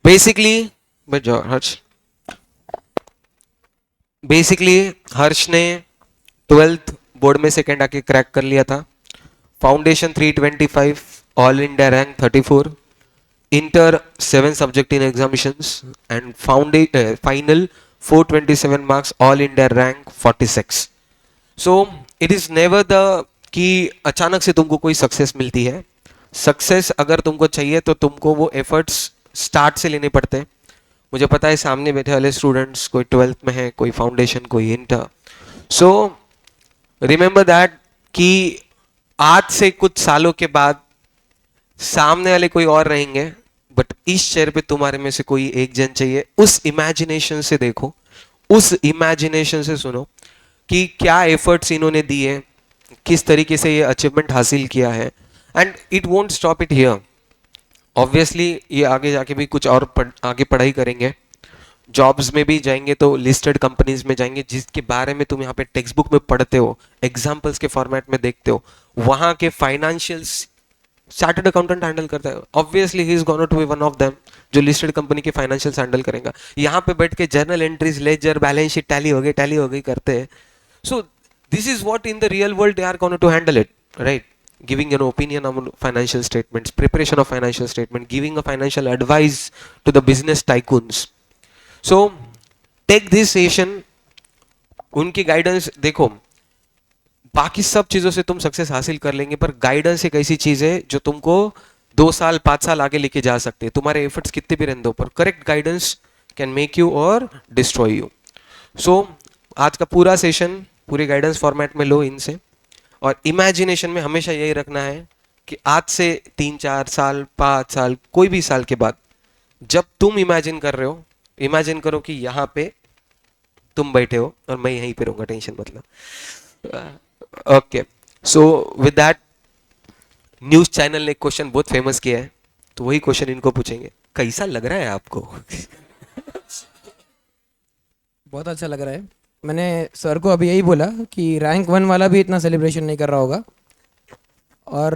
Basically हर्ष basically हर्ष ने 12th board में second आके क्रैक कर लिया था. Foundation 325, all India rank 34, inter 7 subject in examinations and final 427 marks, all India rank 46. So it is never the कि अचानक से तुमको कोई सक्सेस मिलती है. सक्सेस अगर तुमको चाहिए तो तुमको वो एफर्ट्स स्टार्ट से लेने पड़ते हैं. मुझे पता है सामने बैठे वाले स्टूडेंट्स कोई 12th में है, कोई फाउंडेशन, कोई इंटर. सो रिमेंबर दैट कि आज से कुछ सालों के बाद सामने वाले कोई और रहेंगे, बट इस चेयर पे तुम्हारे में से कोई एक जन चाहिए. उस इमेजिनेशन से देखो, उस इमेजिनेशन से सुनो कि क्या एफर्ट्स इन्होंने दिए, किस तरीके से ये अचीवमेंट हासिल किया है. And it won't stop it here. Obviously ये आगे जाके भी कुछ और आगे पढ़ाई करेंगे, जॉब्स में भी जाएंगे तो लिस्टेड कंपनीज में जाएंगे, जिसके बारे में तुम यहाँ पे टेक्स्ट बुक में पढ़ते हो, एग्जाम्पल्स के फॉर्मेट में देखते हो. वहां के फाइनेंशियल्स चार्टर्ड अकाउंटेंट हैंडल करता है. Obviously he is gonna to be one of them जो लिस्टेड कंपनी के फाइनेंशियल्स हैंडल करेगा. यहाँ पे बैठ के journal entries, ledger, balance sheet tally हो गई करते हैं. So this is what in the real world they are gonna to handle it, right? Giving an opinion on financial statements, preparation of financial statement, giving a financial advice to the business tycoons. So take this session. उनकी guidance देखो, बाकी सब चीजों से तुम success हासिल कर लेंगे, पर गाइडेंस एक ऐसी चीज है जो तुमको 2 साल 5 साल आगे लेके जा सकते हैं. तुम्हारे एफर्ट्स कितने भी रहने दो, पर correct guidance can make you और डिस्ट्रॉय यू. सो आज का पूरा सेशन पूरे गाइडेंस फॉर्मेट में लो इनसे, और इमेजिनेशन में हमेशा यही रखना है कि आज से 3-4 साल 5 साल कोई भी साल के बाद जब तुम इमेजिन कर रहे हो, इमेजिन करो कि यहाँ पे तुम बैठे हो और मैं यहीं पे रहूंगा, टेंशन मतलब. Okay, so with that, news channel ने एक क्वेश्चन बहुत फेमस किया है, तो वही क्वेश्चन इनको पूछेंगे. कैसा लग रहा है आपको? बहुत अच्छा लग रहा है. मैंने सर को अभी यही बोला कि रैंक 1 वाला भी इतना सेलिब्रेशन नहीं कर रहा होगा, और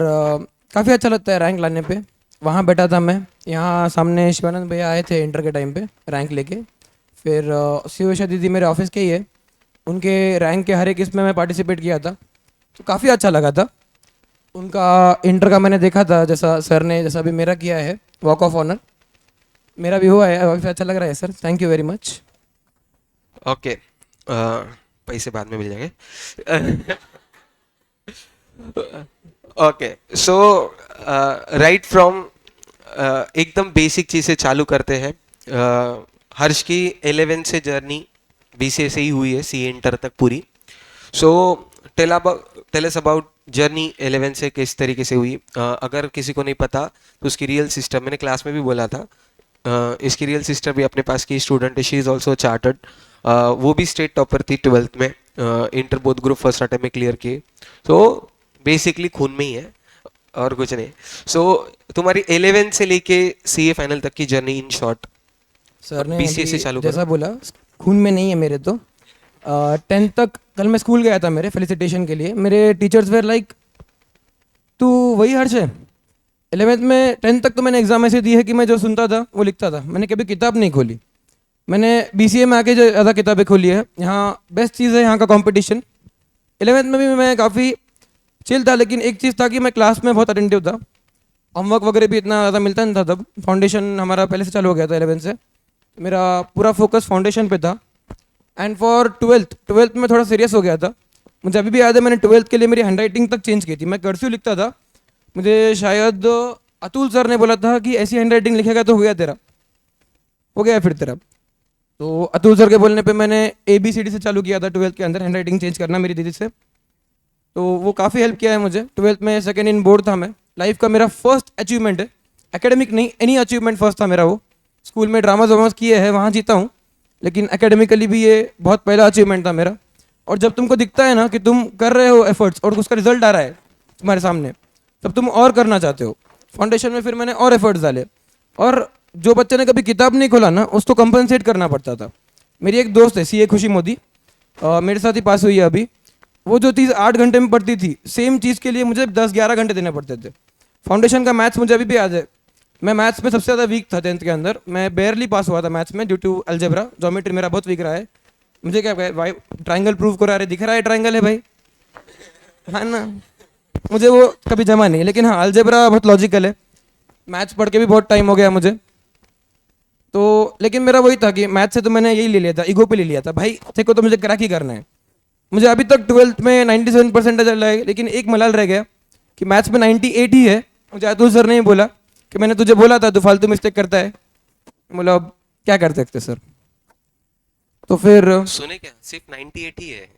काफ़ी अच्छा लगता है रैंक लाने पे. वहाँ बैठा था मैं, यहाँ सामने शिवानंद भैया आए थे इंटर के टाइम पे रैंक लेके. फिर शिवेशा दीदी मेरे ऑफिस के ही है, उनके रैंक के हर एक इसमें मैं पार्टिसिपेट किया था, तो काफ़ी अच्छा लगा था. उनका इंटर का मैंने देखा था, जैसा सर ने जैसा भी मेरा किया है वॉक ऑफ ऑनर, मेरा भी हुआ है. काफ़ी अच्छा लग रहा है sir, thank you very much. Okay, पैसे बाद में मिल जाएंगे. ओके, सो राइट फ्रॉम एकदम बेसिक चीज से चालू करते हैं. हर्ष की 11 से जर्नी बीसीए से ही हुई है, सीए इंटर तक पूरी. So tell us about journey 11 से किस तरीके से हुई. अगर किसी को नहीं पता तो उसकी रियल सिस्टर, मैंने क्लास में भी बोला था, इसकी रियल सिस्टर भी अपने पास की स्टूडेंट है, शी इज़ ऑल्सो चार्टर्ड. वो भी स्टेट टॉपर थी 12th में, inter both group first attempt में क्लियर किए. तो बेसिकली खून में ही है और कुछ नहीं. सो तुम्हारी 11 से लेके सीए फाइनल तक की जर्नी इन शॉर्ट. सर ने बीसीए से अभी चालू जैसा करो. बोला, खून में नहीं है मेरे तो. 10th तक कल मैं स्कूल गया था मेरे फेलिसिटेशन के लिए. मेरे टीचर्स वेर लाइक, तू वही हर्ष है. 11th में 10th तक तो मैंने एग्जाम ऐसे दी है कि मैं जो सुनता था वो लिखता था, मैंने कभी किताब नहीं खोली. मैंने बीसीए में आके जो ज़्यादा किताबें खोली है. यहाँ बेस्ट चीज़ है यहाँ का कंपटीशन. 11th में भी मैं काफ़ी चिल था, लेकिन एक चीज़ था कि मैं क्लास में बहुत अटेंटिव था. होमवर्क वगैरह भी इतना ज़्यादा मिलता नहीं था तब. फाउंडेशन हमारा पहले से चालू हो गया था 11th से, मेरा पूरा फोकस फाउंडेशन पे था. एंड फॉर 12th में थोड़ा सीरियस हो गया था. मुझे अभी भी याद है, मैंने 12th के लिए मेरी हैंड राइटिंग तक चेंज की थी. मैं कर्सिव लिखता था, मुझे शायद अतुल सर ने बोला था कि ऐसी हैंड राइटिंग लिखेगा तो हो गया तेरा, हो गया फिर तेरा. तो अतुल सर के बोलने पे मैंने ABCD से चालू किया था 12th के अंदर हैंड राइटिंग चेंज करना मेरी दीदी से. तो वो काफ़ी हेल्प किया है मुझे. 12th में सेकंड इन बोर्ड था मैं. लाइफ का मेरा फर्स्ट अचीवमेंट है, एकेडमिक नहीं, एनी अचीवमेंट फर्स्ट था मेरा वो. स्कूल में ड्रामाज वामाज किए हैं, वहाँ जीता हूँ, लेकिन एकेडमिकली भी ये बहुत पहला अचीवमेंट था मेरा. और जब तुमको दिखता है ना कि तुम कर रहे हो एफर्ट्स और उसका रिजल्ट आ रहा है तुम्हारे सामने, तब तुम और करना चाहते हो. फाउंडेशन में फिर मैंने और एफर्ट्स डाले, और जो बच्चे ने कभी किताब नहीं खोला ना, उसको कंपनसेट करना पड़ता था. मेरी एक दोस्त है CA खुशी मोदी, मेरे साथ ही पास हुई है अभी. वो जो चीज़ 8 घंटे में पढ़ती थी, सेम चीज़ के लिए मुझे 10-11 घंटे देने पड़ते थे. फाउंडेशन का मैथ्स मुझे अभी भी याद है. मैं मैथ्स में सबसे ज़्यादा वीक था 10th के अंदर। मैं बेयरली पास हुआ था मैथ्स में ड्यू टू अलजेब्रा। ज्योमेट्री मेरा बहुत वीक रहा है। मुझे क्या भाई ट्राइंगल प्रूव करा रहे, दिख रहा है ट्राइंगल है भाई, है ना। मुझे वो कभी जमा नहीं, लेकिन हाँ अलजेब्रा बहुत लॉजिकल है। मैथ्स पढ़ के भी बहुत टाइम हो गया मुझे तो। लेकिन मेरा वही था कि मैथ से तो मैंने यही ले लिया था, ईगो पे ले लिया था भाई, देखो तो मुझे क्रैक ही करना है। मुझे अभी तक 12th में 97% चल रहा है, लेकिन एक मलाल रह गया कि मैथ्स में 98 ही है। मुझे अतुल सर ने ही बोला कि मैंने तुझे बोला था तू फालतू मिस्टेक करता है। बोला अब क्या कर सकते सर। तो फिर सुने क्या, सिर्फ 98 ही है?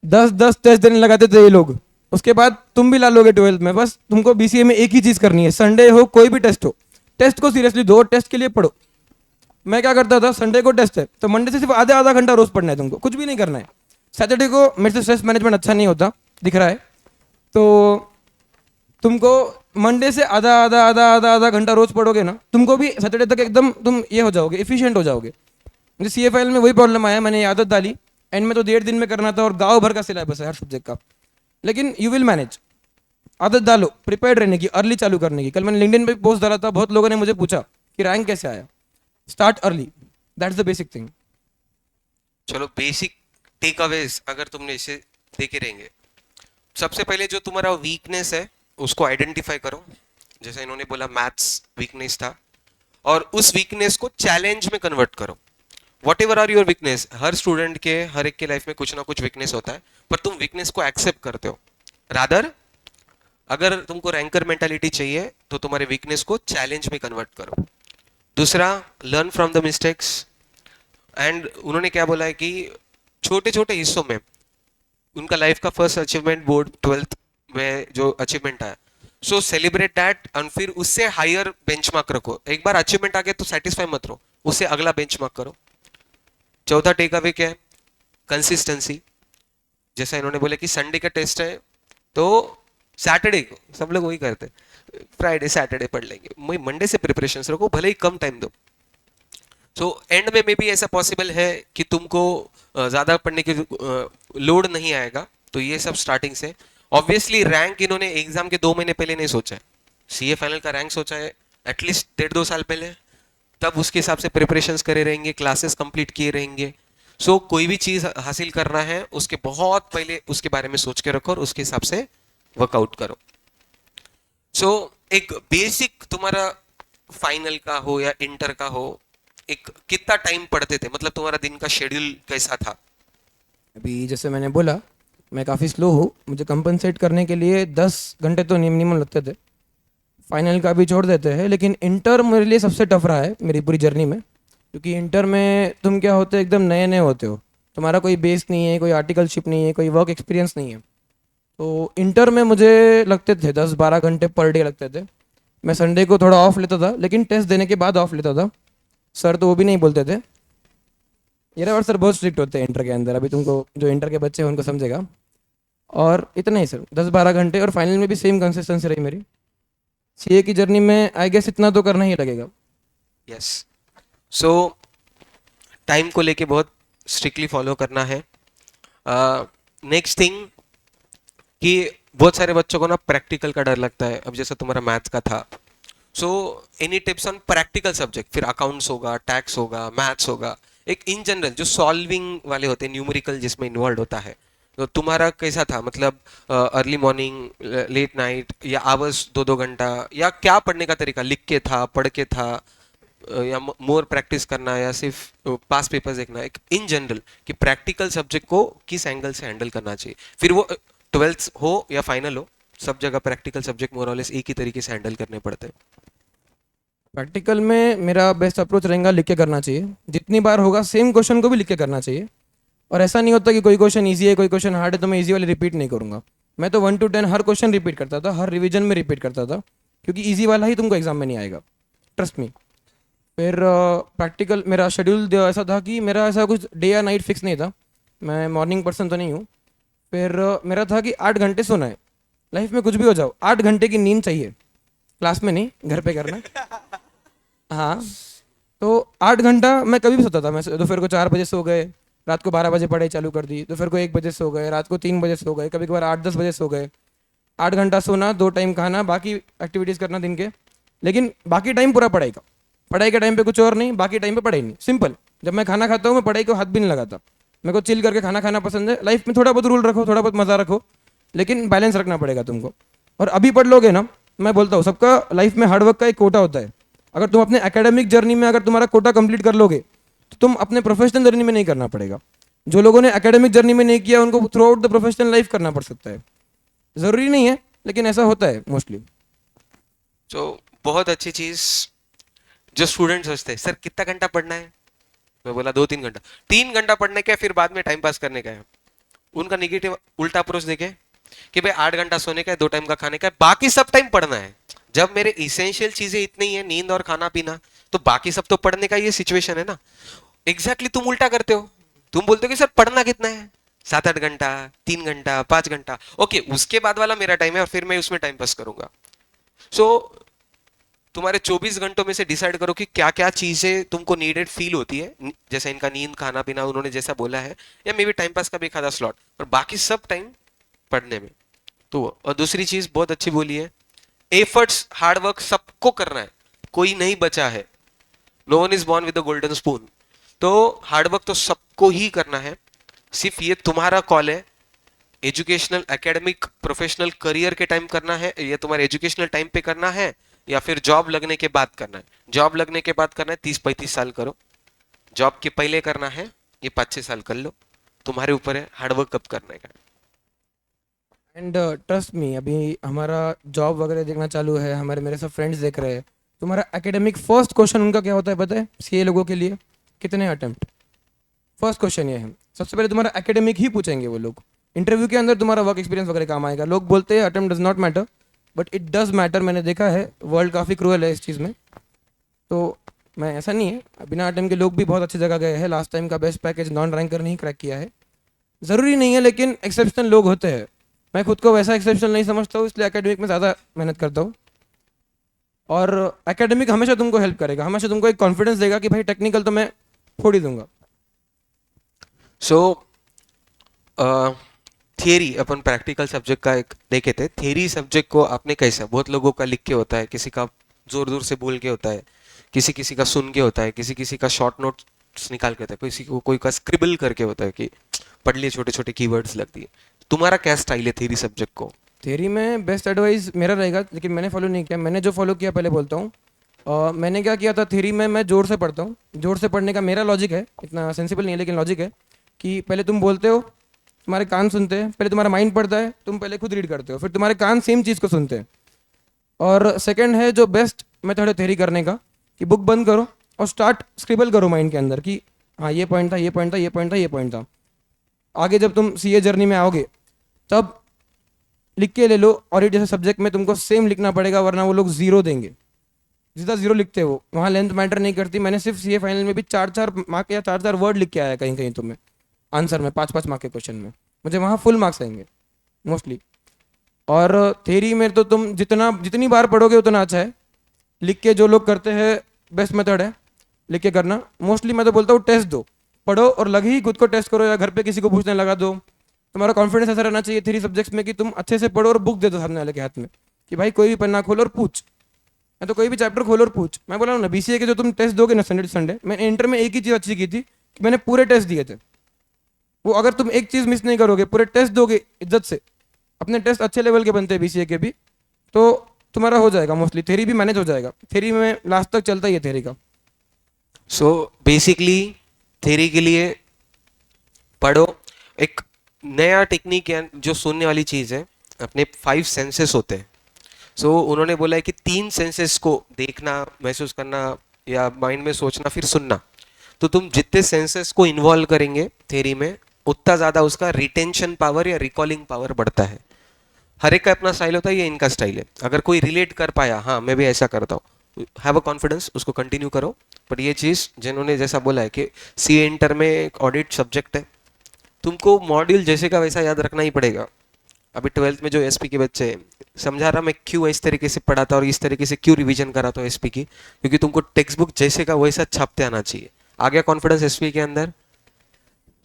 10 10 टेस्ट देने लगाते थे ये लोग। उसके बाद तुम भी ला लोगे 12th में। बस तुमको बीसीए में एक ही चीज़ करनी है, संडे हो कोई भी टेस्ट हो, टेस्ट को सीरियसली दो, टेस्ट के लिए पढ़ो। मैं क्या करता था, संडे को टेस्ट है तो मंडे से सिर्फ आधा आधा घंटा रोज पढ़ना है तुमको, कुछ भी नहीं करना है। सैटरडे को मेरे से स्ट्रेस मैनेजमेंट अच्छा नहीं होता दिख रहा है, तो तुमको मंडे से आधा आधा आधा आधा आधा घंटा रोज पढ़ोगे ना, तुमको भी सैटरडे तक एकदम तुम ये हो जाओगे, इफिशियंट हो जाओगे। मुझे सीएफएल में वही प्रॉब्लम आया, मैंने ये आदत डाली। एंड में तो 1.5 दिन में करना था और गाँव भर का सिलेबस है हर सब्जेक्ट का। लेकिन यू विल मैनेज, आदत डालो प्रिपेयर्ड रहने की, अर्ली चालू करने की। कल मैंने लिंक्डइन पे पोस्ट डाला था, बहुत लोगों ने मुझे पूछा कि रैंक कैसे आया। Start early, that's the basic thing. चलो बेसिक टेक अवेज अगर तुमने इसे देखे रहेंगे, सबसे पहले जो तुम्हारा वीकनेस है उसको आइडेंटिफाई करो। जैसे इन्होंने बोला मैथ्स वीकनेस था, और उस वीकनेस को चैलेंज में कन्वर्ट करो। Whatever are your weakness, हर स्टूडेंट के हर एक के लाइफ में कुछ ना कुछ वीकनेस होता है, पर तुम वीकनेस को एक्सेप्ट करते हो। रादर अगर तुमको रैंकर मेंटालिटी चाहिए तो तुम्हारे वीकनेस को चैलेंज में कन्वर्ट करो। दूसरा, learn from the mistakes. And उन्होंने क्या बोला है कि छोटे छोटे हिस्सों में उनका लाइफ का फर्स्ट अचीवमेंट बोर्ड 12th में जो अचीवमेंट आया, सो सेलिब्रेट दैट। और फिर उससे हायर बेंचमार्क रखो। एक बार अचीवमेंट आ गया तो सेटिस्फाई मत रहो, उससे अगला बेंचमार्क करो। चौथा टेक अवे क्या है, कंसिस्टेंसी। जैसा इन्होंने बोले कि संडे का टेस्ट है तो सैटरडे को सब लोग वही करते, फ्राइडे सैटरडे पढ़ लेंगे, वही मंडे से प्रिपरेशन रखो, भले ही कम टाइम दो। सो एंड में मे भी ऐसा पॉसिबल है कि तुमको ज़्यादा पढ़ने की लोड नहीं आएगा। तो ये सब स्टार्टिंग से। ऑब्वियसली रैंक इन्होंने एग्जाम के 2 महीने पहले नहीं सोचा है, सीए फाइनल का रैंक सोचा है एटलीस्ट 1.5 2 साल पहले। तब उसके हिसाब से प्रिपरेशंस करे रहेंगे, क्लासेस कंप्लीट किए रहेंगे। सो कोई भी चीज़ हासिल करना है उसके बहुत पहले उसके बारे में सोच के रखो और उसके हिसाब से वर्कआउट करो। सो एक बेसिक तुम्हारा फाइनल का हो या इंटर का हो, एक कितना टाइम पढ़ते थे, मतलब तुम्हारा दिन का शेड्यूल कैसा था? अभी जैसे मैंने बोला मैं काफ़ी स्लो हूँ, मुझे कंपनसेट करने के लिए 10 घंटे तो मिनिमम लगते थे। फाइनल का भी छोड़ देते हैं, लेकिन इंटर मेरे लिए सबसे टफ रहा है मेरी पूरी जर्नी में। क्योंकि इंटर में तुम क्या होते हो, एकदम नए नए होते हो, तुम्हारा कोई बेस नहीं है, कोई आर्टिकलशिप नहीं है, कोई वर्क एक्सपीरियंस नहीं है। तो इंटर में मुझे लगते थे 10 12 घंटे पर डे लगते थे। मैं संडे को थोड़ा ऑफ लेता था, लेकिन टेस्ट देने के बाद ऑफ लेता था। सर तो वो भी नहीं बोलते थे। ये और सर बहुत स्ट्रिक्ट होते हैं इंटर के अंदर, अभी तुमको जो इंटर के बच्चे हैं उनको समझेगा। और इतना ही सर, 10 12 घंटे। और फाइनल में भी सेम कंसिस्टेंसी रही मेरी। सीए की जर्नी में आई गेस इतना तो करना ही लगेगा। यस। सो टाइम को लेके बहुत स्ट्रिक्टली फॉलो करना है। नेक्स्ट थिंग कि बहुत सारे बच्चों को ना प्रैक्टिकल का डर लगता है। अब जैसा तुम्हारा मैथ्स का था, so any tips on practical subject, फिर अकाउंट्स होगा, टैक्स होगा, मैथ्स होगा, एक इन जनरल जो सॉल्विंग वाले होते हैं, न्यूमेरिकल जिसमें इन्वॉल्व होता है। तो तुम्हारा कैसा था, मतलब अर्ली मॉर्निंग, लेट नाइट, या आवर्स 2 2 घंटा, या क्या पढ़ने का तरीका, लिख के था, पढ़ के था, या मोर प्रैक्टिस करना, या सिर्फ पास पेपर्स देखना? एक इन जनरल कि प्रैक्टिकल सब्जेक्ट को किस एंगल से हैंडल करना चाहिए, फिर वो 12th हो या फाइनल हो, सब जगह प्रैक्टिकल सब्जेक्ट मोर और लेस एक ही तरीके से हैंडल करने पड़ते हैं। प्रैक्टिकल में मेरा बेस्ट अप्रोच रहेगा लिख के करना चाहिए। जितनी बार होगा सेम क्वेश्चन को भी लिख के करना चाहिए। और ऐसा नहीं होता कि कोई क्वेश्चन ईजी है कोई क्वेश्चन हार्ड है तो मैं ईजी वाले रिपीट नहीं करूँगा। मैं तो 1 to 10 हर क्वेश्चन रिपीट करता था, हर रिवीजन में रिपीट करता था, क्योंकि ईजी वाला ही तुमको एग्जाम में नहीं आएगा, ट्रस्ट मी। फिर प्रैक्टिकल मेरा शेड्यूल ऐसा था कि मेरा ऐसा कुछ डे या नाइट फिक्स नहीं था। मैं मॉर्निंग पर्सन तो नहीं हूँ। फिर मेरा था कि 8 घंटे सोना है, लाइफ में कुछ भी हो जाओ 8 घंटे की नींद चाहिए। क्लास में नहीं, घर पे करना। हाँ, तो 8 घंटा मैं कभी भी सोता था। मैं दोपहर को 4 बजे सो गए, रात को 12 बजे पढ़ाई चालू कर दी, दोपहर को 1 बजे सो गए, रात को 3 बजे सो गए, कभी कभार 8 10 बजे सो गए। 8 घंटा सोना, 2 टाइम खाना, बाकी एक्टिविटीज़ करना दिन के, लेकिन बाकी टाइम पूरा पढ़ाई का। पढ़ाई के टाइम पे कुछ और नहीं, बाकी टाइम पे पढ़ाई नहीं, सिंपल। जब मैं खाना खाता हूँ मैं पढ़ाई को हाथ भी नहीं लगाता। मेरे को चिल करके खाना खाना पसंद है। लाइफ में थोड़ा बहुत रूल रखो, थोड़ा बहुत मज़ा रखो, लेकिन बैलेंस रखना पड़ेगा तुमको। और अभी पढ़ लोगे ना, मैं बोलता हूँ सबका लाइफ में हार्डवर्क का एक कोटा होता है। अगर तुम अपने एकेडमिक जर्नी में अगर तुम्हारा कोटा कंप्लीट कर लोगे तो तुम अपने प्रोफेशनल जर्नी में नहीं करना पड़ेगा। जो लोगों ने एकेडमिक जर्नी में नहीं किया उनको through out the professional life करना पड़ सकता है। ज़रूरी नहीं है, लेकिन ऐसा होता है मोस्टली। तो बहुत अच्छी चीज। जो स्टूडेंट सोचते हैं सर कितना घंटा पढ़ना है, मैं बोला 2-3 घंटा। 3 घंटा पढ़ने का है, फिर बाद में टाइम पास करने का है। उनका निगेटिव उल्टा अप्रोच देखे कि भाई 8 घंटा सोने का है, 2 टाइम का खाने का है, बाकी सब टाइम पढ़ना है। जब मेरे इसेंशियल चीजें इतनी है, नींद और खाना पीना, तो बाकी सब तो पढ़ने का ये सिचुएशन है ना। एग्जैक्टली तुम उल्टा करते हो। तुम बोलते हो कि सर पढ़ना कितना है, 7-8 घंटा, 3 घंटा, 5 घंटा, ओके उसके बाद वाला मेरा टाइम है और फिर मैं उसमें टाइम पास करूंगा। सो तुम्हारे 24 घंटों में से डिसाइड करो कि क्या क्या चीजें तुमको नीडेड फील होती है, जैसे इनका नींद खाना पीना उन्होंने जैसा बोला है, या मे बी टाइम पास का भी एक आधा स्लॉट, और बाकी सब टाइम पढ़ने में। तो और दूसरी चीज बहुत अच्छी बोली है, एफर्ट्स हार्डवर्क सबको करना है, कोई नहीं बचा है। No one is born with the golden spoon. तो हार्डवर्क तो सबको ही करना है। सिर्फ ये तुम्हारा कॉल है, एजुकेशनल एकेडमिक प्रोफेशनल करियर के टाइम करना है, या तुम्हारे एजुकेशनल टाइम पे करना है, या फिर जॉब लगने के बाद करना है। जॉब लगने के बाद करना है 30-35 साल करो, जॉब के पहले करना है ये 5-6 साल कर लो, तुम्हारे ऊपर है हार्डवर्क कब करने का। एंड ट्रस्ट मी, अभी हमारा जॉब वगैरह देखना चालू है, हमारे मेरे सब फ्रेंड्स देख रहे हैं। तुम्हारा एकेडमिक फर्स्ट क्वेश्चन उनका क्या होता है पता है? सीए लोगों के लिए कितने अटेम्प्ट, फर्स्ट क्वेश्चन ये है। सबसे पहले तुम्हारा एकेडमिक ही पूछेंगे वो लोग। इंटरव्यू के अंदर तुम्हारा वर्क एक्सपीरियंस वगैरह काम आएगा। लोग बोलते हैं attempt does not matter, but it does matter. मैंने देखा है, वर्ल्ड काफ़ी क्रूअल है इस चीज़ में। तो मैं, ऐसा नहीं है, बिना अटेम्प्ट के लोग भी बहुत अच्छी जगह गए हैं। लास्ट टाइम का बेस्ट पैकेज नॉन रैंकर नहीं क्रैक किया है। ज़रूरी नहीं है, लेकिन एक्सेप्शनल लोग होते हैं। मैं खुद को वैसा एक्सेप्शनल नहीं समझता हूँ, इसलिए एकेडमिक में ज़्यादा मेहनत करता हूँ। और एकेडमिक हमेशा तुमको हेल्प करेगा, हमेशा तुमको एक कॉन्फिडेंस देगा कि भाई टेक्निकल तो मैं फोड़ ही दूंगा। सो थियरी अपन प्रैक्टिकल सब्जेक्ट का एक देखे थे। थियरी सब्जेक्ट को आपने कैसा, बहुत लोगों का लिख के होता है, किसी का जोर जोर से बोल के होता है, किसी किसी का सुन के होता है, किसी किसी का शॉर्ट नोट्स निकाल के होता है, किसी को कोई का स्क्रिबल करके होता है कि पढ़ लिए, छोटे छोटे कीवर्ड्स लग दिए। तुम्हारा क्या स्टाइल है थियरी सब्जेक्ट को? थ्योरी में बेस्ट एडवाइस मेरा रहेगा, लेकिन मैंने फॉलो नहीं किया। मैंने जो फॉलो किया पहले बोलता हूँ। मैंने क्या किया था थ्योरी में, मैं जोर से पढ़ता हूँ। जोर से पढ़ने का मेरा लॉजिक है, इतना सेंसिबल नहीं है लेकिन लॉजिक है, कि पहले तुम बोलते हो, तुम्हारे कान सुनते हैं, पहले तुम्हारा माइंड पढ़ता है, तुम पहले खुद रीड करते हो, फिर तुम्हारे कान सेम चीज़ को सुनते हैं। और सेकंड है जो बेस्ट मेथड है थ्योरी करने का, कि बुक बंद करो और स्टार्ट स्क्रिबल करो माइंड के अंदर कि हाँ ये पॉइंट था, ये पॉइंट था, ये पॉइंट था, ये पॉइंट था। आगे जब तुम सीए जर्नी में आओगे तब लिख के ले लो। और जैसे सब्जेक्ट में तुमको सेम लिखना पड़ेगा, वरना वो लोग जीरो देंगे। जितना जीरो लिखते हो वहाँ लेंथ मैटर नहीं करती। मैंने सिर्फ सीए फाइनल में भी 4-4 मार्क या 4-4 वर्ड लिख के आया कहीं कहीं तो मैं आंसर में 5-5 मार्क के क्वेश्चन में, मुझे वहाँ फुल मार्क्स आएंगे मोस्टली। और थ्योरी में तो तुम जितनी बार पढ़ोगे उतना अच्छा है। लिख के जो लोग करते हैं, बेस्ट मेथड है लिख के करना। मोस्टली मैं तो बोलता हूँ टेस्ट दो, पढ़ो और लग ही खुद को टेस्ट करो, या घर पे किसी को पूछने लगा दो। तुम्हारा कॉन्फिडेंस ऐसा रहना चाहिए थ्री सब्जेक्ट्स में कि तुम अच्छे से पढ़ो और बुक दे दो सामने वाले के हाथ में कि भाई कोई भी पन्ना खोलो और पूछ, मैं तो कोई भी चैप्टर खोलो और पूछ। मैं बोला हूँ ना, बीसीए के जो तुम टेस्ट दोगे ना संडे टू संडे, मैंने इंटर में एक ही चीज़ अच्छी की थी कि मैंने पूरे टेस्ट दिए थे। वो अगर तुम एक चीज़ मिस नहीं करोगे, पूरे टेस्ट दोगे इज्जत से, अपने टेस्ट अच्छे लेवल के बनते हैं बीसीए के भी, तो तुम्हारा हो जाएगा मोस्टली। थ्योरी भी मैनेज हो जाएगा। थ्योरी में लास्ट तक चलता ही है थ्योरी का। सो बेसिकली थियरी के लिए पढ़ो। एक नया टेक्निक है जो सुनने वाली चीज है, अपने 5 सेंसेस होते हैं। सो उन्होंने बोला है कि 3 सेंसेस को देखना, महसूस करना, या माइंड में सोचना, फिर सुनना। तो तुम जितने सेंसेस को इन्वॉल्व करेंगे थियरी में, उतना ज्यादा उसका रिटेंशन पावर या रिकॉलिंग पावर बढ़ता है। हर एक का अपना स्टाइल होता है, ये इनका स्टाइल है। अगर कोई रिलेट कर पाया, हाँ मैं भी ऐसा करता हूँ, हैव अ कॉन्फिडेंस, उसको कंटिन्यू करो। बट ये चीज़ जिन्होंने जैसा बोला है कि सी इंटर में एक ऑडिट सब्जेक्ट है, तुमको मॉड्यूल जैसे का वैसा याद रखना ही पड़ेगा। अभी 12th में जो एसपी के बच्चे हैं, समझा रहा मैं क्यों इस तरीके से पढ़ाता और इस तरीके से क्यों रिवीजन कराता हूँ एसपी की, क्योंकि तुमको टेक्स्ट बुक जैसे का वैसा छापते आना चाहिए। आ गया कॉन्फिडेंस एसपी के अंदर,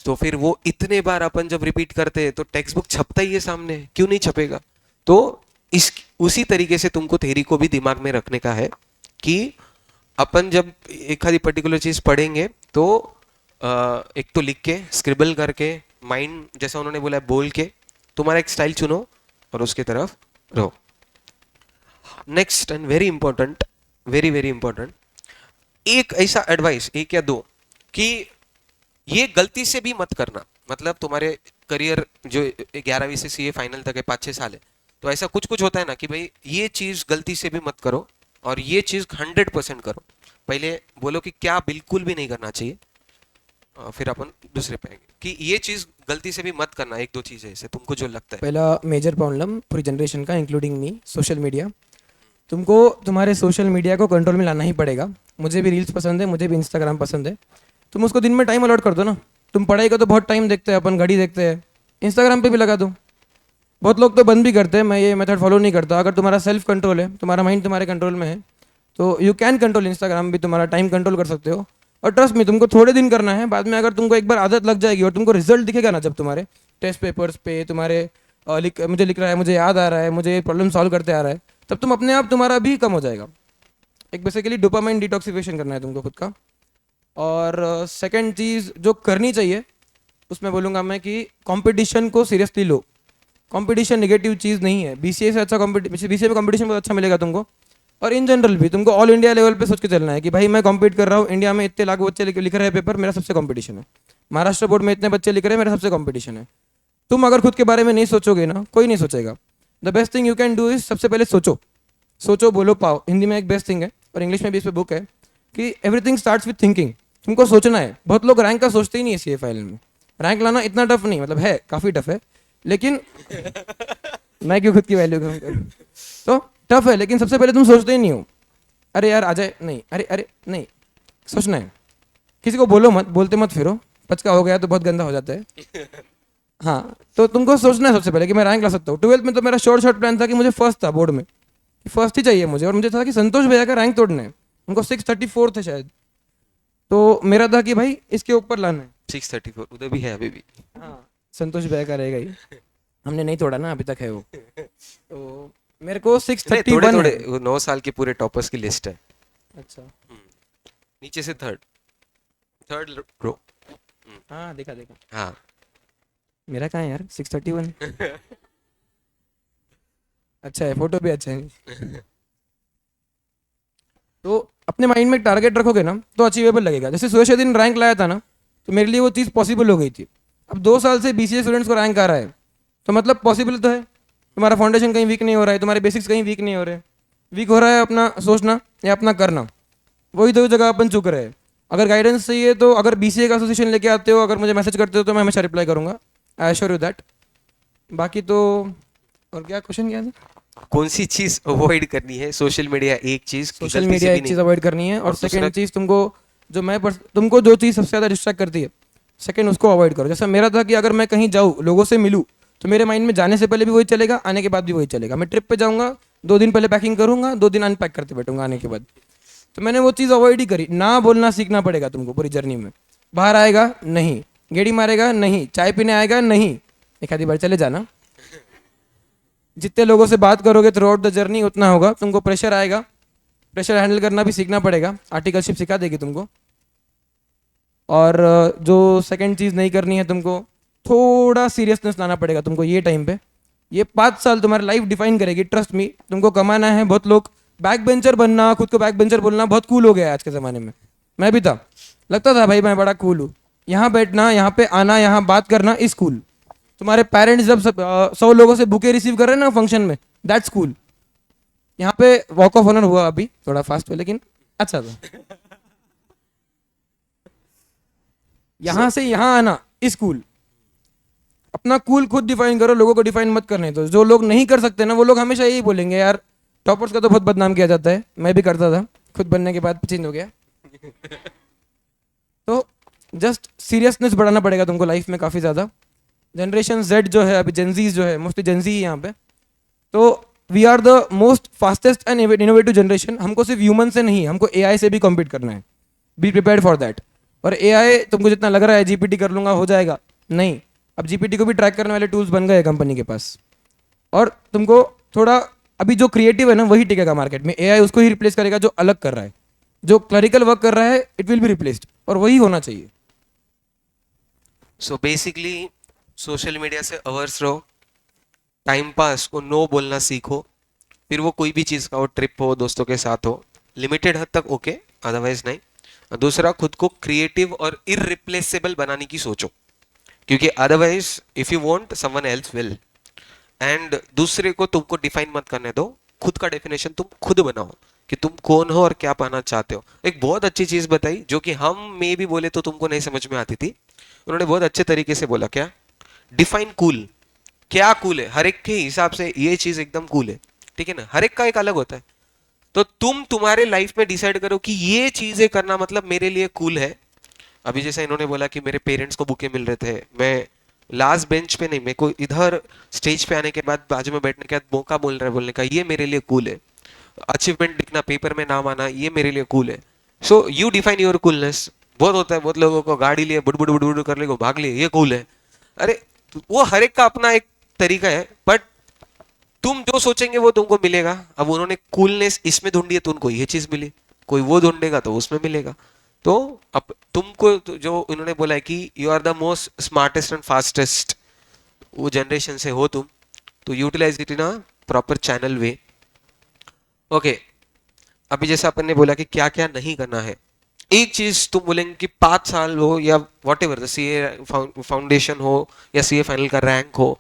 तो फिर वो इतने बार अपन जब रिपीट करते हैं तो टेक्स्ट बुक छपता ही है सामने, क्यों नहीं छपेगा। तो इस उसी तरीके से तुमको थ्योरी को भी दिमाग में रखने का है कि अपन जब एक आधी पर्टिकुलर चीज पढ़ेंगे तो एक तो लिख के स्क्रिबल करके माइंड जैसा उन्होंने बोला है बोल के तुम्हारा एक स्टाइल चुनो और उसके तरफ रहो. Next and very important, very very important, एक ऐसा एडवाइस एक या दो कि ये गलती से भी मत करना. मतलब तुम्हारे करियर जो 11वीं से सीए फाइनल तक है 5-6 साल है, तो ऐसा कुछ कुछ होता है ना कि भाई ये चीज गलती से भी मत करो और ये चीज 100% करो. पहले बोलो कि क्या बिल्कुल भी नहीं करना चाहिए, फिर अपन दूसरे पे आएंगे कि ये चीज गलती से भी मत करना. एक दो चीज है ऐसे तुमको जो लगता है. पहला मेजर प्रॉब्लम पूरी जनरेशन का इंक्लूडिंग मी, सोशल मीडिया. तुमको तुम्हारे सोशल मीडिया को कंट्रोल में लाना ही पड़ेगा. मुझे भी रील्स पसंद है, मुझे भी इंस्टाग्राम पसंद है. तुम उसको दिन में टाइम अलॉट कर दो ना. तुम पढ़ाई का तो बहुत टाइम देखते हैं, अपन घड़ी देखते हैं, इंस्टाग्राम पे भी लगा दो. बहुत लोग तो बंद भी करते हैं, मैं ये मेथड फॉलो नहीं करता. अगर तुम्हारा सेल्फ कंट्रोल है, तुम्हारा माइंड तुम्हारे कंट्रोल में है, तो यू कैन कंट्रोल इंस्टाग्राम भी, तुम्हारा टाइम कंट्रोल कर सकते हो. और ट्रस्ट में तुमको थोड़े दिन करना है, बाद में अगर तुमको एक बार आदत लग जाएगी और तुमको रिजल्ट दिखेगा ना, जब तुम्हारे टेस्ट पेपर्स पे तुम्हारे मुझे लिख रहा है, मुझे याद आ रहा है, मुझे प्रॉब्लम सॉल्व करते आ रहा है, तब तुम अपने आप तुम्हारा भी कम हो जाएगा. एक बेसिकली डोपामाइन डिटॉक्सिफिकेशन करना है तुमको खुद का. और सेकंड चीज़ जो करनी चाहिए उसमें बोलूँगा मैं कि कंपटीशन को सीरियसली लो. कंपटीशन नेगेटिव चीज़ नहीं है. बीसीए से अच्छा बीसीए में कंपटीशन बहुत अच्छा मिलेगा तुमको. और इन जनरल भी तुमको ऑल इंडिया लेवल पे सोच के चलना है कि भाई मैं कॉम्पीट कर रहा हूँ, इंडिया में इतने लाख बच्चे लिख रहे हैं पेपर, मेरा सबसे कंपटीशन है. महाराष्ट्र बोर्ड में इतने बच्चे लिख रहे हैं, मेरा सबसे कंपटीशन है. तुम अगर खुद के बारे में नहीं सोचोगे ना, कोई नहीं सोचेगा. The best thing you can do is सबसे पहले सोचो. सोचो बोलो पाओ, हिंदी में एक बेस्ट थिंग है और इंग्लिश में भी इस पर बुक है कि एवरीथिंग स्टार्ट्स विथ थिंकिंग. तुमको सोचना है. बहुत लोग रैंक का सोचते ही नहीं है. सीए फाइनल में रैंक लाना इतना टफ नहीं, मतलब है काफ़ी टफ है, लेकिन मैं क्यों खुद की वैल्यू कम करूँ. तो टफ है, लेकिन सबसे पहले तुम सोचते ही नहीं हो. अरे यार आ जाए, नहीं, अरे अरे नहीं, सोचना है. किसी को बोलो मत, बोलते मत फिरो. पचका हो गया तो बहुत गंदा हो जाता है. हाँ, तो तुमको सोचना है सबसे पहले कि मैं रैंक ला सकता हूँ. 12th में तो मेरा शॉर्ट प्लान था कि मुझे फर्स्ट था बोर्ड में, फर्स्ट ही चाहिए मुझे. और मुझे था कि संतोष भैया का रैंक तोड़ना है. उनको 634 थे शायद, तो मेरा था कि भाई इसके ऊपर लाना है. 634 उधर भी है अभी भी. हाँ, संतोष भैया का रहेगा ही. हमने नहीं तोड़ा ना अभी तक है वो. तो मेरे को 631 थोड़े है. थोड़े 9 साल के पूरे टॉपर्स की लिस्ट है. अच्छा, नीचे से थर्ड रो. हाँ देखा देखा. हाँ. मेरा कहाँ है यार 631. अच्छा है, फोटो भी अच्छा है. तो अपने माइंड में टारगेट रखोगे ना तो अचीवेबल लगेगा. जैसे सुरेश दिन रैंक लाया था ना, तो मेरे लिए वो चीज़ पॉसिबल हो गई थी. अब 2 साल से बीसीए स्टूडेंट्स को रैंक आ रहा है, तो मतलब पॉसिबल तो है. तुम्हारा फाउंडेशन कहीं वीक नहीं हो रहा है, तुम्हारे बेसिक्स कहीं वीक नहीं हो रहे. वीक हो रहा है अपना सोचना या अपना करना, वही दो जगह अपन चुक रहे हैं. अगर गाइडेंस चाहिए तो अगर बीसीए का एसोसिएशन लेके आते हो, अगर मुझे मैसेज करते हो, तो मैं हमेशा रिप्लाई करूँगा. I assure you that. बाकी तो और क्या क्वेश्चन क्या था. कौन सी चीज अवॉइड करनी है. सोशल मीडिया एक चीज, सोशल मीडिया एक चीज़ अवॉइड करनी है. और दूसरा- सेकंड चीज़ तुमको तुमको जो चीज़ सबसे ज़्यादा डिस्ट्रैक्ट करती है, सेकंड उसको अवॉइड करो. जैसा मेरा था कि अगर मैं कहीं जाऊँ, लोगों से मिलूँ, तो मेरे माइंड में जाने से पहले भी वही चलेगा, आने के बाद भी वही चलेगा. मैं ट्रिप पे जाऊँगा, 2 दिन पहले पैकिंग करूँगा, 2 दिन अनपैक करते बैठूंगा आने के बाद. तो मैंने वो चीज़ अवॉइड ही करी. ना बोलना सीखना पड़ेगा तुमको पूरी जर्नी में. बाहर आएगा नहीं, गेड़ी मारेगा नहीं, चाय पीने आएगा नहीं, एक आधी बार चले जाना. जितने लोगों से बात करोगे थ्रू आउट द जर्नी उतना होगा. तुमको प्रेशर आएगा, प्रेशर हैंडल करना भी सीखना पड़ेगा. आर्टिकलशिप सिखा देगी तुमको. और जो सेकंड चीज़ नहीं करनी है, तुमको थोड़ा सीरियसनेस लाना पड़ेगा तुमको ये टाइम पे. ये 5 साल तुम्हारी लाइफ डिफाइन करेगी. ट्रस्ट मी, तुमको कमाना है. बहुत लोग बैक बेंचर बनना, खुद को बैक बेंचर बोलना बहुत कूल हो गया है आज के ज़माने में. मैं भी था, लगता था भाई मैं बड़ा कूल हूँ. यहाँ बैठना, यहाँ पे आना, यहाँ बात करना इज कूल. तुम्हारे पेरेंट्स जब 100 लोगों से बुके रिसीव कर रहे हैं ना फंक्शन में, दैट्स कूल. यहाँ पे वॉक ऑफ ऑनर हुआ अभी थोड़ा फास्ट पे, लेकिन अच्छा था. यहाँ से यहाँ आना इज कूल. अपना कूल खुद डिफाइन करो, लोगों को डिफाइन मत करने दो. जो लोग नहीं कर सकते ना, वो लोग हमेशा यही बोलेंगे यार टॉपर्स का तो बहुत बदनाम किया जाता है. मैं भी करता था, खुद बनने के बाद चेंज हो गया. तो जस्ट सीरियसनेस बढ़ाना पड़ेगा तुमको लाइफ में काफ़ी ज़्यादा. जनरेशन जेड जो है अभी, जेनजीज जो है, मोस्टली जेनजी ही यहाँ पे. तो we are the most fastest and innovative generation. हमको सिर्फ ह्यूमन से नहीं, हमको एआई से भी कॉम्पीट करना है. Be prepared for that. और एआई तुमको जितना लग रहा है जीपीटी कर लूँगा हो जाएगा, नहीं. अब जीपीटी को भी ट्रैक करने वाले टूल्स बन गए कंपनी के पास. और तुमको थोड़ा अभी जो क्रिएटिव है ना वही टिकेगा मार्केट में, एआई उसको ही रिप्लेस करेगा जो अलग कर रहा है, जो क्लरिकल वर्क कर रहा है इट विल बी रिप्लेस्ड, और वही होना चाहिए। सो बेसिकली सोशल मीडिया से अवर्स रहो, टाइम पास को नो बोलना सीखो, फिर वो कोई भी चीज़ का हो, ट्रिप हो, दोस्तों के साथ हो, लिमिटेड हद तक ओके, अदरवाइज नहीं। और दूसरा, खुद को क्रिएटिव और इररिप्लेसेबल बनाने की सोचो, क्योंकि otherwise if you want someone else will. And दूसरे को तुमको डिफाइन मत करने दो, खुद का डेफिनेशन तुम खुद बनाओ कि तुम कौन हो और क्या पाना चाहते हो। एक बहुत अच्छी चीज बताई जो कि हम में भी बोले तो तुमको नहीं समझ में आती थी, उन्होंने बहुत अच्छे तरीके से बोला। क्या? Define cool. क्या कूल है? हर एक के हिसाब से ये चीज एकदम कूल है, ठीक है ना? हर एक का एक अलग होता है। तो तुम तुम्हारे लाइफ में डिसाइड करो कि ये चीजें करना मतलब मेरे लिए कूल है। अभी जैसा इन्होंने बोला कि मेरे पेरेंट्स को बुके मिल रहे थे, मैं लास्ट बेंच पे नहीं, मेरे को इधर स्टेज पे आने के बाद बाजू में बैठने के बाद मौका मिल रहा है बोलने का, ये मेरे लिए कूल है। अचीवमेंट लिखना, पेपर में नाम आना, ये मेरे लिए कूल है। So you define your coolness. बहुत होता है, बहुत लोगों को गाड़ी लिए बुड़ बुड़ बुड़ बुड़ कर ले को भाग लिए, ये कूल है। अरे वो हर एक का अपना एक तरीका है, बट तुम जो सोचेंगे वो तुमको मिलेगा। अब उन्होंने कूलनेस इसमें ढूंढी है तो उनको ये चीज मिली, कोई वो ढूंढेगा तो उसमें मिलेगा। तो अब तुमको जो इन्होंने बोला है कि you are the most smartest and fastest, वो जनरेशन से हो तुम, तो utilize it in a proper channel way. Okay, अभी जैसे अपन ने बोला कि क्या क्या नहीं करना है, एक चीज तुम बोलेंगे कि 5 साल हो या वॉट एवर सीए फाउंडेशन हो या सीए फाइनल का रैंक हो,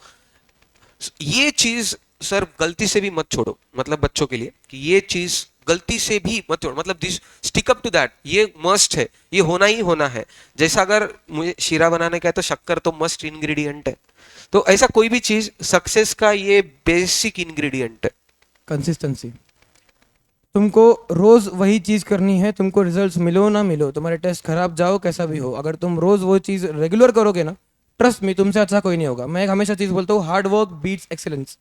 ये चीज सर गलती से भी मत छोड़ो। मतलब बच्चों के लिए कि ये चीज गलती से भी मत छोड़ो, मतलब this stick up to that, ये मस्ट है, ये होना ही होना है। जैसा अगर मुझे शीरा बनाने का है तो शक्कर तो मस्ट इंग्रेडिएंट है, तो ऐसा कोई भी चीज सक्सेस का ये बेसिक इंग्रेडिएंट है। कंसिस्टेंसी। तुमको रोज वही चीज करनी है, तुमको रिजल्ट्स मिलो ना मिलो, तुम्हारे टेस्ट खराब जाओ कैसा भी हो, अगर तुम रोज वो चीज रेगुलर करोगे ना, ट्रस्ट मी तुमसे अच्छा कोई नहीं होगा। मैं एक हमेशा चीज बोलता हूँ, hard work beats excellence,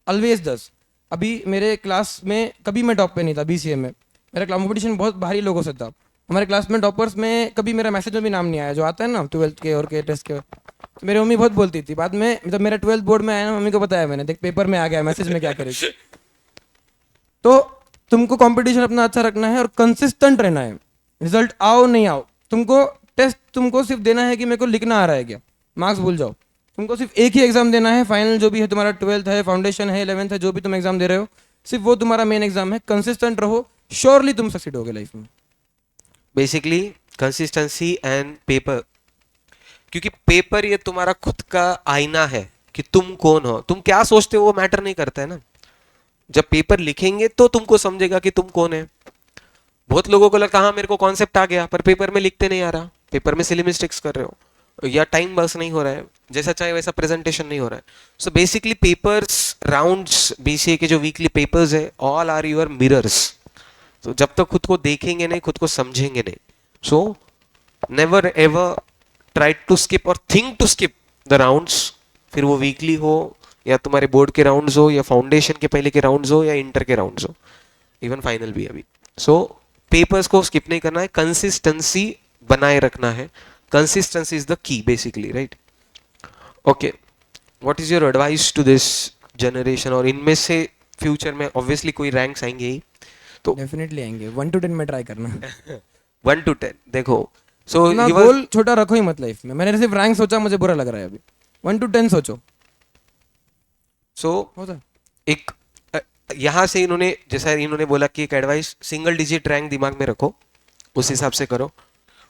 always दस। अभी मेरे क्लास में कभी मैं टॉप पे नहीं था बीसीए में, मेरा कॉम्पिटिशन बहुत भारी लोगों से था। हमारे क्लास में टॉपर्स में कभी मेरा मैसेज में भी नाम नहीं आया, जो आता है ना ट्वेल्थ के और के टेस्ट के। तो मेरी मम्मी बहुत बोलती थी, बाद में जब मेरा 12th बोर्ड में आया ना, मम्मी को बताया मैंने, देख पेपर में आ गया मैसेज में क्या करेगी। तो तुमको कंपटीशन अपना अच्छा रखना है और कंसिस्टेंट रहना है, रिजल्ट आओ नहीं आओ। तुमको टेस्ट तुमको सिर्फ देना है कि मेरे को लिखना आ रहा है क्या, मार्क्स भूल जाओ। तुमको सिर्फ एक ही एग्जाम देना है, फाइनल जो भी है तुम्हारा, 12th है, फाउंडेशन है, 11th है, जो भी तुम एग्जाम दे रहे हो, सिर्फ वो तुम्हारा मेन एग्जाम है। कंसिस्टेंट रहो, श्योरली तुम सक्सीड होगे लाइफ में। बेसिकली कंसिस्टेंसी एंड पेपर, क्योंकि पेपर ये तुम्हारा खुद का आईना है कि तुम कौन हो, तुम क्या सोचते हो वो मैटर नहीं करता है ना। जब पेपर लिखेंगे तो तुमको समझेगा कि तुम कौन है। बहुत लोगों को लगता है हाँ मेरे को कॉन्सेप्ट आ गया, पर पेपर में लिखते नहीं आ रहा, पेपर में सिली मिस्टेक्स कर रहे हो या टाइम बस नहीं हो रहा है, जैसा चाहे वैसा प्रेजेंटेशन नहीं हो रहा है। So basically papers, rounds, BCA के जो वीकली पेपर्स है, ऑल आर योर मिरर्स। तो जब तक खुद को देखेंगे नहीं, खुद को समझेंगे नहीं, so never ever try to skip और think to skip the rounds. फिर वो वीकली हो या तुम्हारे बोर्ड के राउंड्स हो या फाउंडेशन के पहले के राउंड्स हो या इंटर के राउंड्स हो, इवन फाइनल भी अभी। सो पेपर्स को स्किप नहीं करना है, कंसिस्टेंसी बनाए रखना है। Consistency is the key basically, right? Okay, what is your advice to this generation? और इनमें से फ्यूचर में ऑब्वियसली कोई रैंक्स आएंगे ही, तो डेफिनेटली आएंगे, 1 to 10 में ट्राई करना। 1 to 10 देखो। सो अपना गोल छोटा रखो ही मत लाइफ में। मैंने सिर्फ रैंक सोचा, मुझे बुरा लग रहा है अभी। 1 to 10 सोचो, सो होता है। एक यहाँ से इन्होंने, जैसा इन्होंने बोला कि एक एडवाइस, सिंगल डिजिट रैंक दिमाग में रखो, उस हिसाब से करो।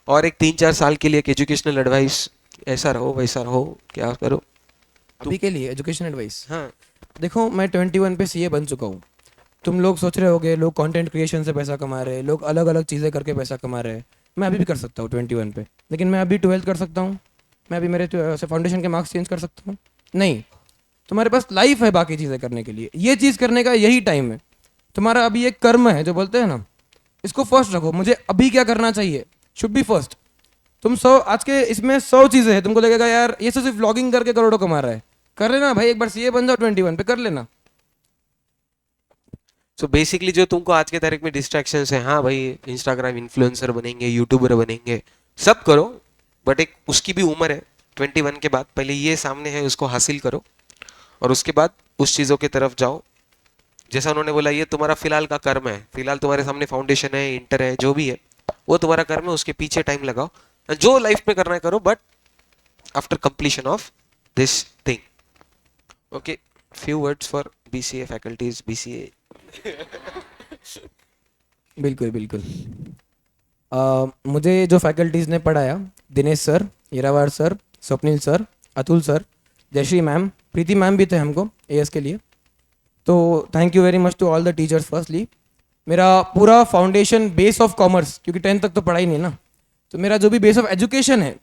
और एक 3-4 साल के लिए एक एजुकेशनल एडवाइस, ऐसा रहो वैसा रहो, क्या करो अभी के लिए एजुकेशन एडवाइस, हाँ। देखो मैं 21 पे सीए बन चुका हूँ। तुम लोग सोच रहे होगे लोग कंटेंट क्रिएशन से पैसा कमा रहे हैं, लोग अलग अलग चीज़ें करके पैसा कमा रहे हैं। मैं अभी भी कर सकता हूँ 21 पे, लेकिन मैं अभी 12th कर सकता हूँ, मैं अभी मेरे फाउंडेशन के मार्क्स चेंज कर सकता हूँ? नहीं। तुम्हारे पास लाइफ है बाकी चीज़ें करने के लिए, ये चीज़ करने का यही टाइम है। तुम्हारा अभी एक कर्म है जो बोलते हैं ना, इसको फर्स्ट रखो। मुझे अभी क्या करना चाहिए, शुड बी फर्स्ट। तुम 100 आज के इसमें 100 चीज़ें हैं, तुमको लगेगा यार ये सिर्फ व्लॉगिंग करके करोड़ों कमा रहा है, कर लेना भाई, एक बार सीए बन जाओ 21 पे, कर लेना। सो बेसिकली जो तुमको आज के तारीख में डिस्ट्रैक्शंस है, हाँ भाई इंस्टाग्राम इन्फ्लुएंसर बनेंगे, यूट्यूबर बनेंगे, सब करो, बट एक उसकी भी उम्र है 21 के बाद। पहले ये सामने है उसको हासिल करो और उसके बाद उस चीज़ों की तरफ जाओ। जैसा उन्होंने बोला ये तुम्हारा फिलहाल का कर्म है, फिलहाल तुम्हारे सामने फाउंडेशन है, इंटर है, जो भी है वो तुम्हारा कर्म है, उसके पीछे टाइम लगाओ, जो लाइफ में करना है करो, but after completion of this thing. Okay, few words for BCA faculties, BCA. बिल्कुल बिल्कुल. मुझे जो फैकल्टीज़ ने पढ़ाया, Dinesh sir, Hirawar sir, Swapnil sir, Atul sir, Jayshree ma'am, Preeti ma'am भी थे हमको एएस के लिए, तो thank you very much to all the teachers. Firstly मेरा पूरा फाउंडेशन बेस ऑफ कॉमर्स, क्योंकि 10th तक तो पढ़ाई नहीं ना, तो मेरा जो भी बेस ऑफ एजुकेशन है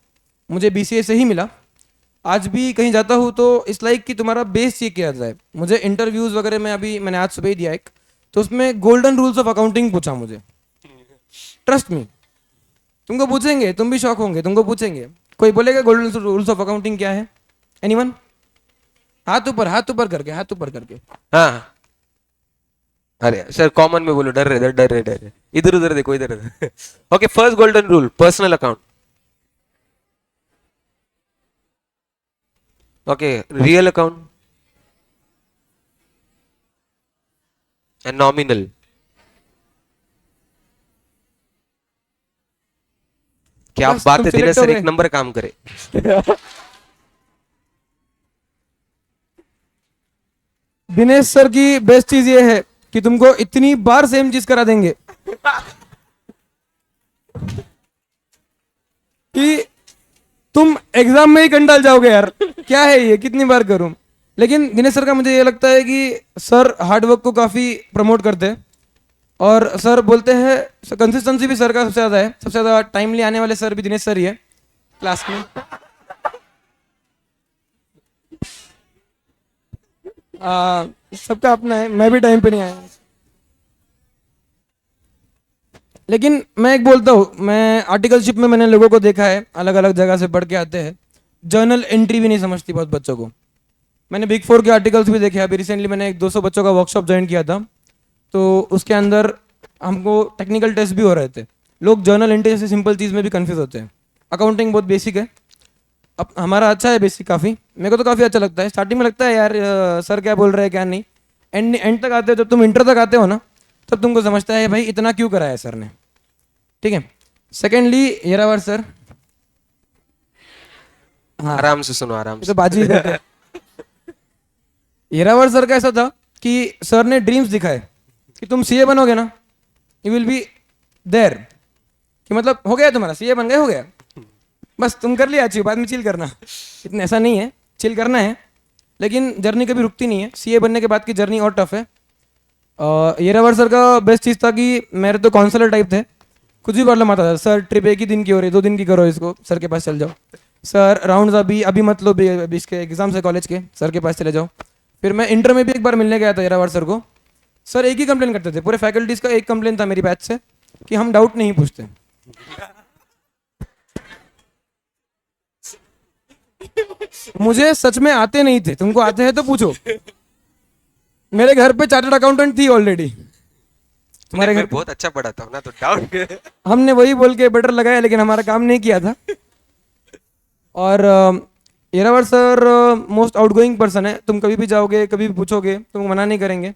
मुझे बीसीए से ही मिला. आज भी कहीं जाता हूँ तो इस लाइक कि तुम्हारा बेस ये किया जाए. मुझे इंटरव्यूज़ वगैरह में अभी मैंने आज सुबह ही दिया एक, तो उसमें गोल्डन रूल्स ऑफ अकाउंटिंग पूछा मुझे. ट्रस्ट मी, तुमको पूछेंगे, तुम भी शॉक होंगे, तुमको पूछेंगे. कोई बोलेगा गोल्डन रूल्स ऑफ अकाउंटिंग क्या है? एनीवन? हाथ ऊपर, हाथ ऊपर करके, हाथ ऊपर करके. हाँ, अरे सर कॉमन में बोलो, डर रहे डर रहे डर रहे, इधर उधर देखो, इधर उधर. Okay, first golden rule, personal account. Okay, real account and nominal. क्या आप बस बात तुम है, दिनेश सिलेक्ट हो सर एक गए. नंबर काम करे. दिनेश सर की बेस्ट चीज ये है कि तुमको इतनी बार सेम चीज करा देंगे कि तुम एग्जाम में ही कंटाल जाओगे यार, क्या है ये, कितनी बार करूं. लेकिन दिनेश सर का मुझे ये लगता है कि सर हार्डवर्क को काफ़ी प्रमोट करते हैं, और सर बोलते हैं कंसिस्टेंसी भी सर का सबसे ज़्यादा है. सबसे ज़्यादा टाइमली आने वाले सर भी दिनेश सर ही है क्लास में. सबका अपना है, मैं भी टाइम पे नहीं आया. लेकिन मैं एक बोलता हूँ, मैं आर्टिकलशिप में मैंने लोगों को देखा है अलग अलग जगह से पढ़ के आते हैं, जर्नल एंट्री भी नहीं समझती बहुत बच्चों को. मैंने बिग फोर के आर्टिकल्स भी देखे. अभी रिसेंटली मैंने एक 200 बच्चों का वर्कशॉप ज्वाइन किया था, तो उसके अंदर हमको टेक्निकल टेस्ट भी हो रहे थे. लोग जर्नल एंट्री जैसे सिंपल चीज़ में भी कंफ्यूज होते हैं. अकाउंटिंग बहुत बेसिक है. अब हमारा अच्छा है बेसिक काफ़ी, मेरे को तो काफ़ी अच्छा लगता है. स्टार्टिंग में लगता है यार सर क्या बोल रहे हैं क्या नहीं, एंड एंड तक आते हो, जब तुम इंटर तक आते हो ना, तब तुमको समझता है भाई इतना क्यों कराया सर ने. ठीक है. Secondly Yerawar sir. हाँ, आराम से सुनो, आराम ये से. तो बाजी करते हैं. येरावर सर का ऐसा था कि सर ने ड्रीम्स दिखाए कि तुम सीए बनोगे ना, यू विल बी देयर, कि मतलब हो गया तुम्हारा, सीए बन गए, हो गया, बस तुम कर लिया अचीव, बाद में चिल करना. इतना ऐसा नहीं है, चिल करना है, लेकिन जर्नी कभी रुकती नहीं है. सीए बनने के बाद की जर्नी और टफ है. येरावर सर का बेस्ट चीज़ था कि मेरे तो काउंसलर टाइप थे, कुछ भी प्रॉब्लम आता था, सर ट्रिप एक ही दिन की हो रही, 2 दिन की करो इसको, सर के पास चल जाओ. सर राउंड्स अभी अभी मत लो, अभी इसके एग्जाम्स है कॉलेज के, सर के पास चले जाओ. फिर मैं इंटर में भी एक बार मिलने गया था येरावर सर को. सर एक ही कंप्लेन करते थे, पूरे फैकल्टीज का एक कंप्लेन था मेरी बैच से, कि हम डाउट नहीं पूछते. मुझे सच में आते नहीं थे, तुमको आते हैं तो पूछो. मेरे घर पे चार्टर्ड अकाउंटेंट थी ऑलरेडी. तुम्हारे घर मैं बहुत अच्छा पढ़ाता हूँ ना, तो डाउट. हमने वही बोल के बेटर लगाया, लेकिन हमारा काम नहीं किया था. और Yerawar sir most outgoing person है. तुम कभी भी जाओगे, कभी भी पूछोगे, तुमको मना नहीं करेंगे.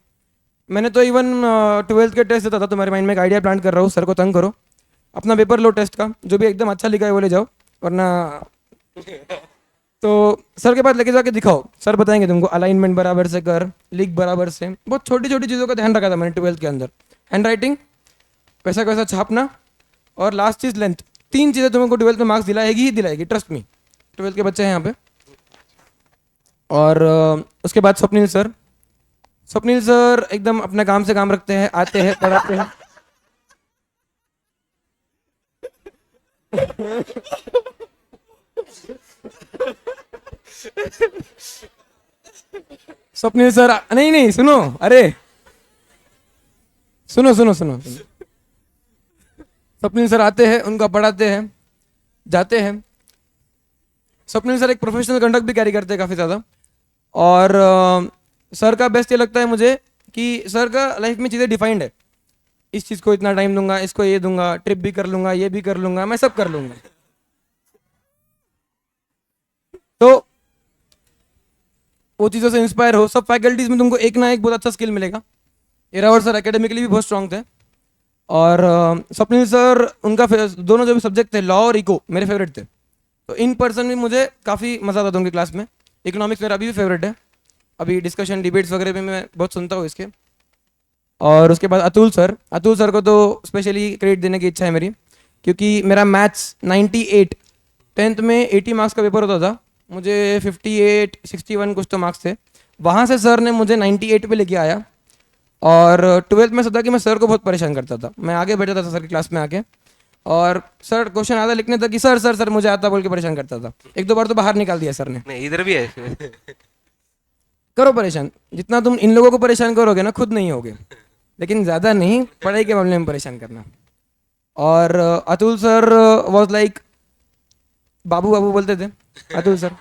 मैंने तो इवन 12th के टेस्ट देता था. तुम्हारे माइंड में एक आइडिया प्लांट कर रहा हूँ, सर को तंग करो, अपना पेपर लो टेस्ट का, जो भी एकदम अच्छा लिखा है वो ले जाओ, वरना तो सर के पास लेके जाके दिखाओ, सर बताएंगे तुमको अलाइनमेंट बराबर से कर, लिख बराबर से. बहुत छोटी छोटी चीज़ों का ध्यान रखा था मैंने 12th के अंदर. हैंड राइटिंग, पैसा कैसा छापना, और लास्ट चीज़ लेंथ. 3 चीज़ें तुमको 12th में मार्क्स दिलाएगी ही दिलाएगी, ट्रस्ट मी. 12th के बच्चे हैं यहाँ पे. और उसके बाद स्वप्निल सर. स्वप्निल सर एकदम अपने काम से काम रखते हैं, आते हैं, पढ़ाते हैं. स्वप्निल सर नहीं नहीं सुनो, अरे सुनो सुनो सुनो सुनो. स्वप्निल सर आते हैं, उनका पढ़ाते हैं, जाते हैं. स्वप्निल सर एक प्रोफेशनल कंडक्ट भी कैरी करते हैं काफ़ी ज़्यादा. और सर का बेस्ट ये लगता है मुझे कि सर का लाइफ में चीज़ें डिफाइंड है. इस चीज़ को इतना टाइम दूंगा, इसको ये दूंगा, ट्रिप भी कर लूंगा, ये भी कर लूंगा, मैं सब कर लूंगा. तो वो चीज़ों से इंस्पायर हो. सब फैकल्टीज में तुमको एक ना एक बहुत अच्छा स्किल मिलेगा. इरावत सर एकेडमिकली भी बहुत स्ट्रांग थे। और स्वप्निल सर उनका दोनों जो भी सब्जेक्ट थे, लॉ और इको, मेरे फेवरेट थे। तो इन पर्सन भी मुझे काफ़ी मज़ा आता था उनकी क्लास में। इकोनॉमिक्स मेरा अभी भी फेवरेट है, अभी डिस्कशन डिबेट्स वगैरह भी मैं बहुत सुनता हूँ इसके। और उसके बाद अतुल सर को तो स्पेशली क्रेडिट देने की इच्छा है मेरी, क्योंकि मेरा मैथ्स 98, 10th में 80 मार्क्स का पेपर होता था, मुझे 58 61 कुछ तो मार्क्स थे। वहाँ से सर ने मुझे 98 पे लेके आया। और 12th में सोचा कि मैं सर को बहुत परेशान करता था, मैं आगे बैठा था सर की क्लास में आके, और सर क्वेश्चन आता लिखने तक कि सर सर सर मुझे आता बोल के परेशान करता था। एक दो बार तो बाहर निकाल दिया सर ने। नहीं, इधर भी है। करो परेशान, जितना तुम इन लोगों को परेशान करोगे ना खुद नहीं होगे, लेकिन ज़्यादा नहीं पढ़ाई के मामले में परेशान करना। और अतुल सर वॉज लाइक बाबू बाबू बोलते थे अतुल सर।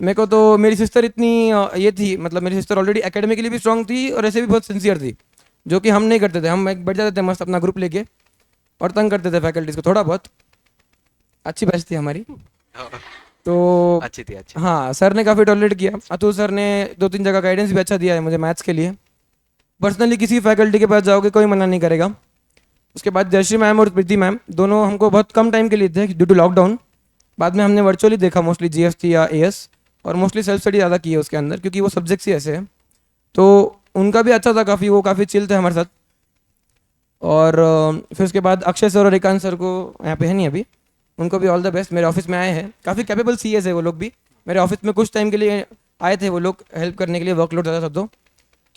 मेरे को तो मेरी सिस्टर इतनी ये थी, मतलब मेरी सिस्टर ऑलरेडी एकेडमिकली भी स्ट्रांग थी और ऐसे भी बहुत सिंसियर थी, जो कि हम नहीं करते थे। हम एक बैठ जाते थे मस्त अपना ग्रुप लेके और तंग करते थे फैकल्टीज को थोड़ा बहुत। अच्छी बैच थी हमारी। तो अच्छी थी, अच्छी। हाँ, सर ने काफ़ी टॉलरेट किया। अतुल सर ने 2-3 जगह गाइडेंस भी अच्छा दिया है मुझे मैथ्स के लिए। पर्सनली किसी फैकल्टी के पास जाओगे कोई मना नहीं करेगा। उसके बाद जयश्री मैम और प्रीति मैम दोनों हमको बहुत कम टाइम के लिए थे ड्यू टू लॉकडाउन। बाद में हमने वर्चुअली देखा मोस्टली जीएसटी या एएस, और मोस्टली सेल्फ स्टडी ज़्यादा की है उसके अंदर, क्योंकि वो सब्जेक्ट्स ही ऐसे हैं। तो उनका भी अच्छा था काफ़ी, वो काफ़ी चिल थे हमारे साथ। और फिर उसके बाद अक्षय सर और एकांत सर को यहाँ पे है नहीं अभी, उनको भी ऑल द बेस्ट। मेरे ऑफिस में आए हैं, काफ़ी कैपेबल सीएस है वो लोग भी। मेरे ऑफिस में कुछ टाइम के लिए आए थे वो लोग हेल्प करने के लिए, वर्कलोड ज़्यादा था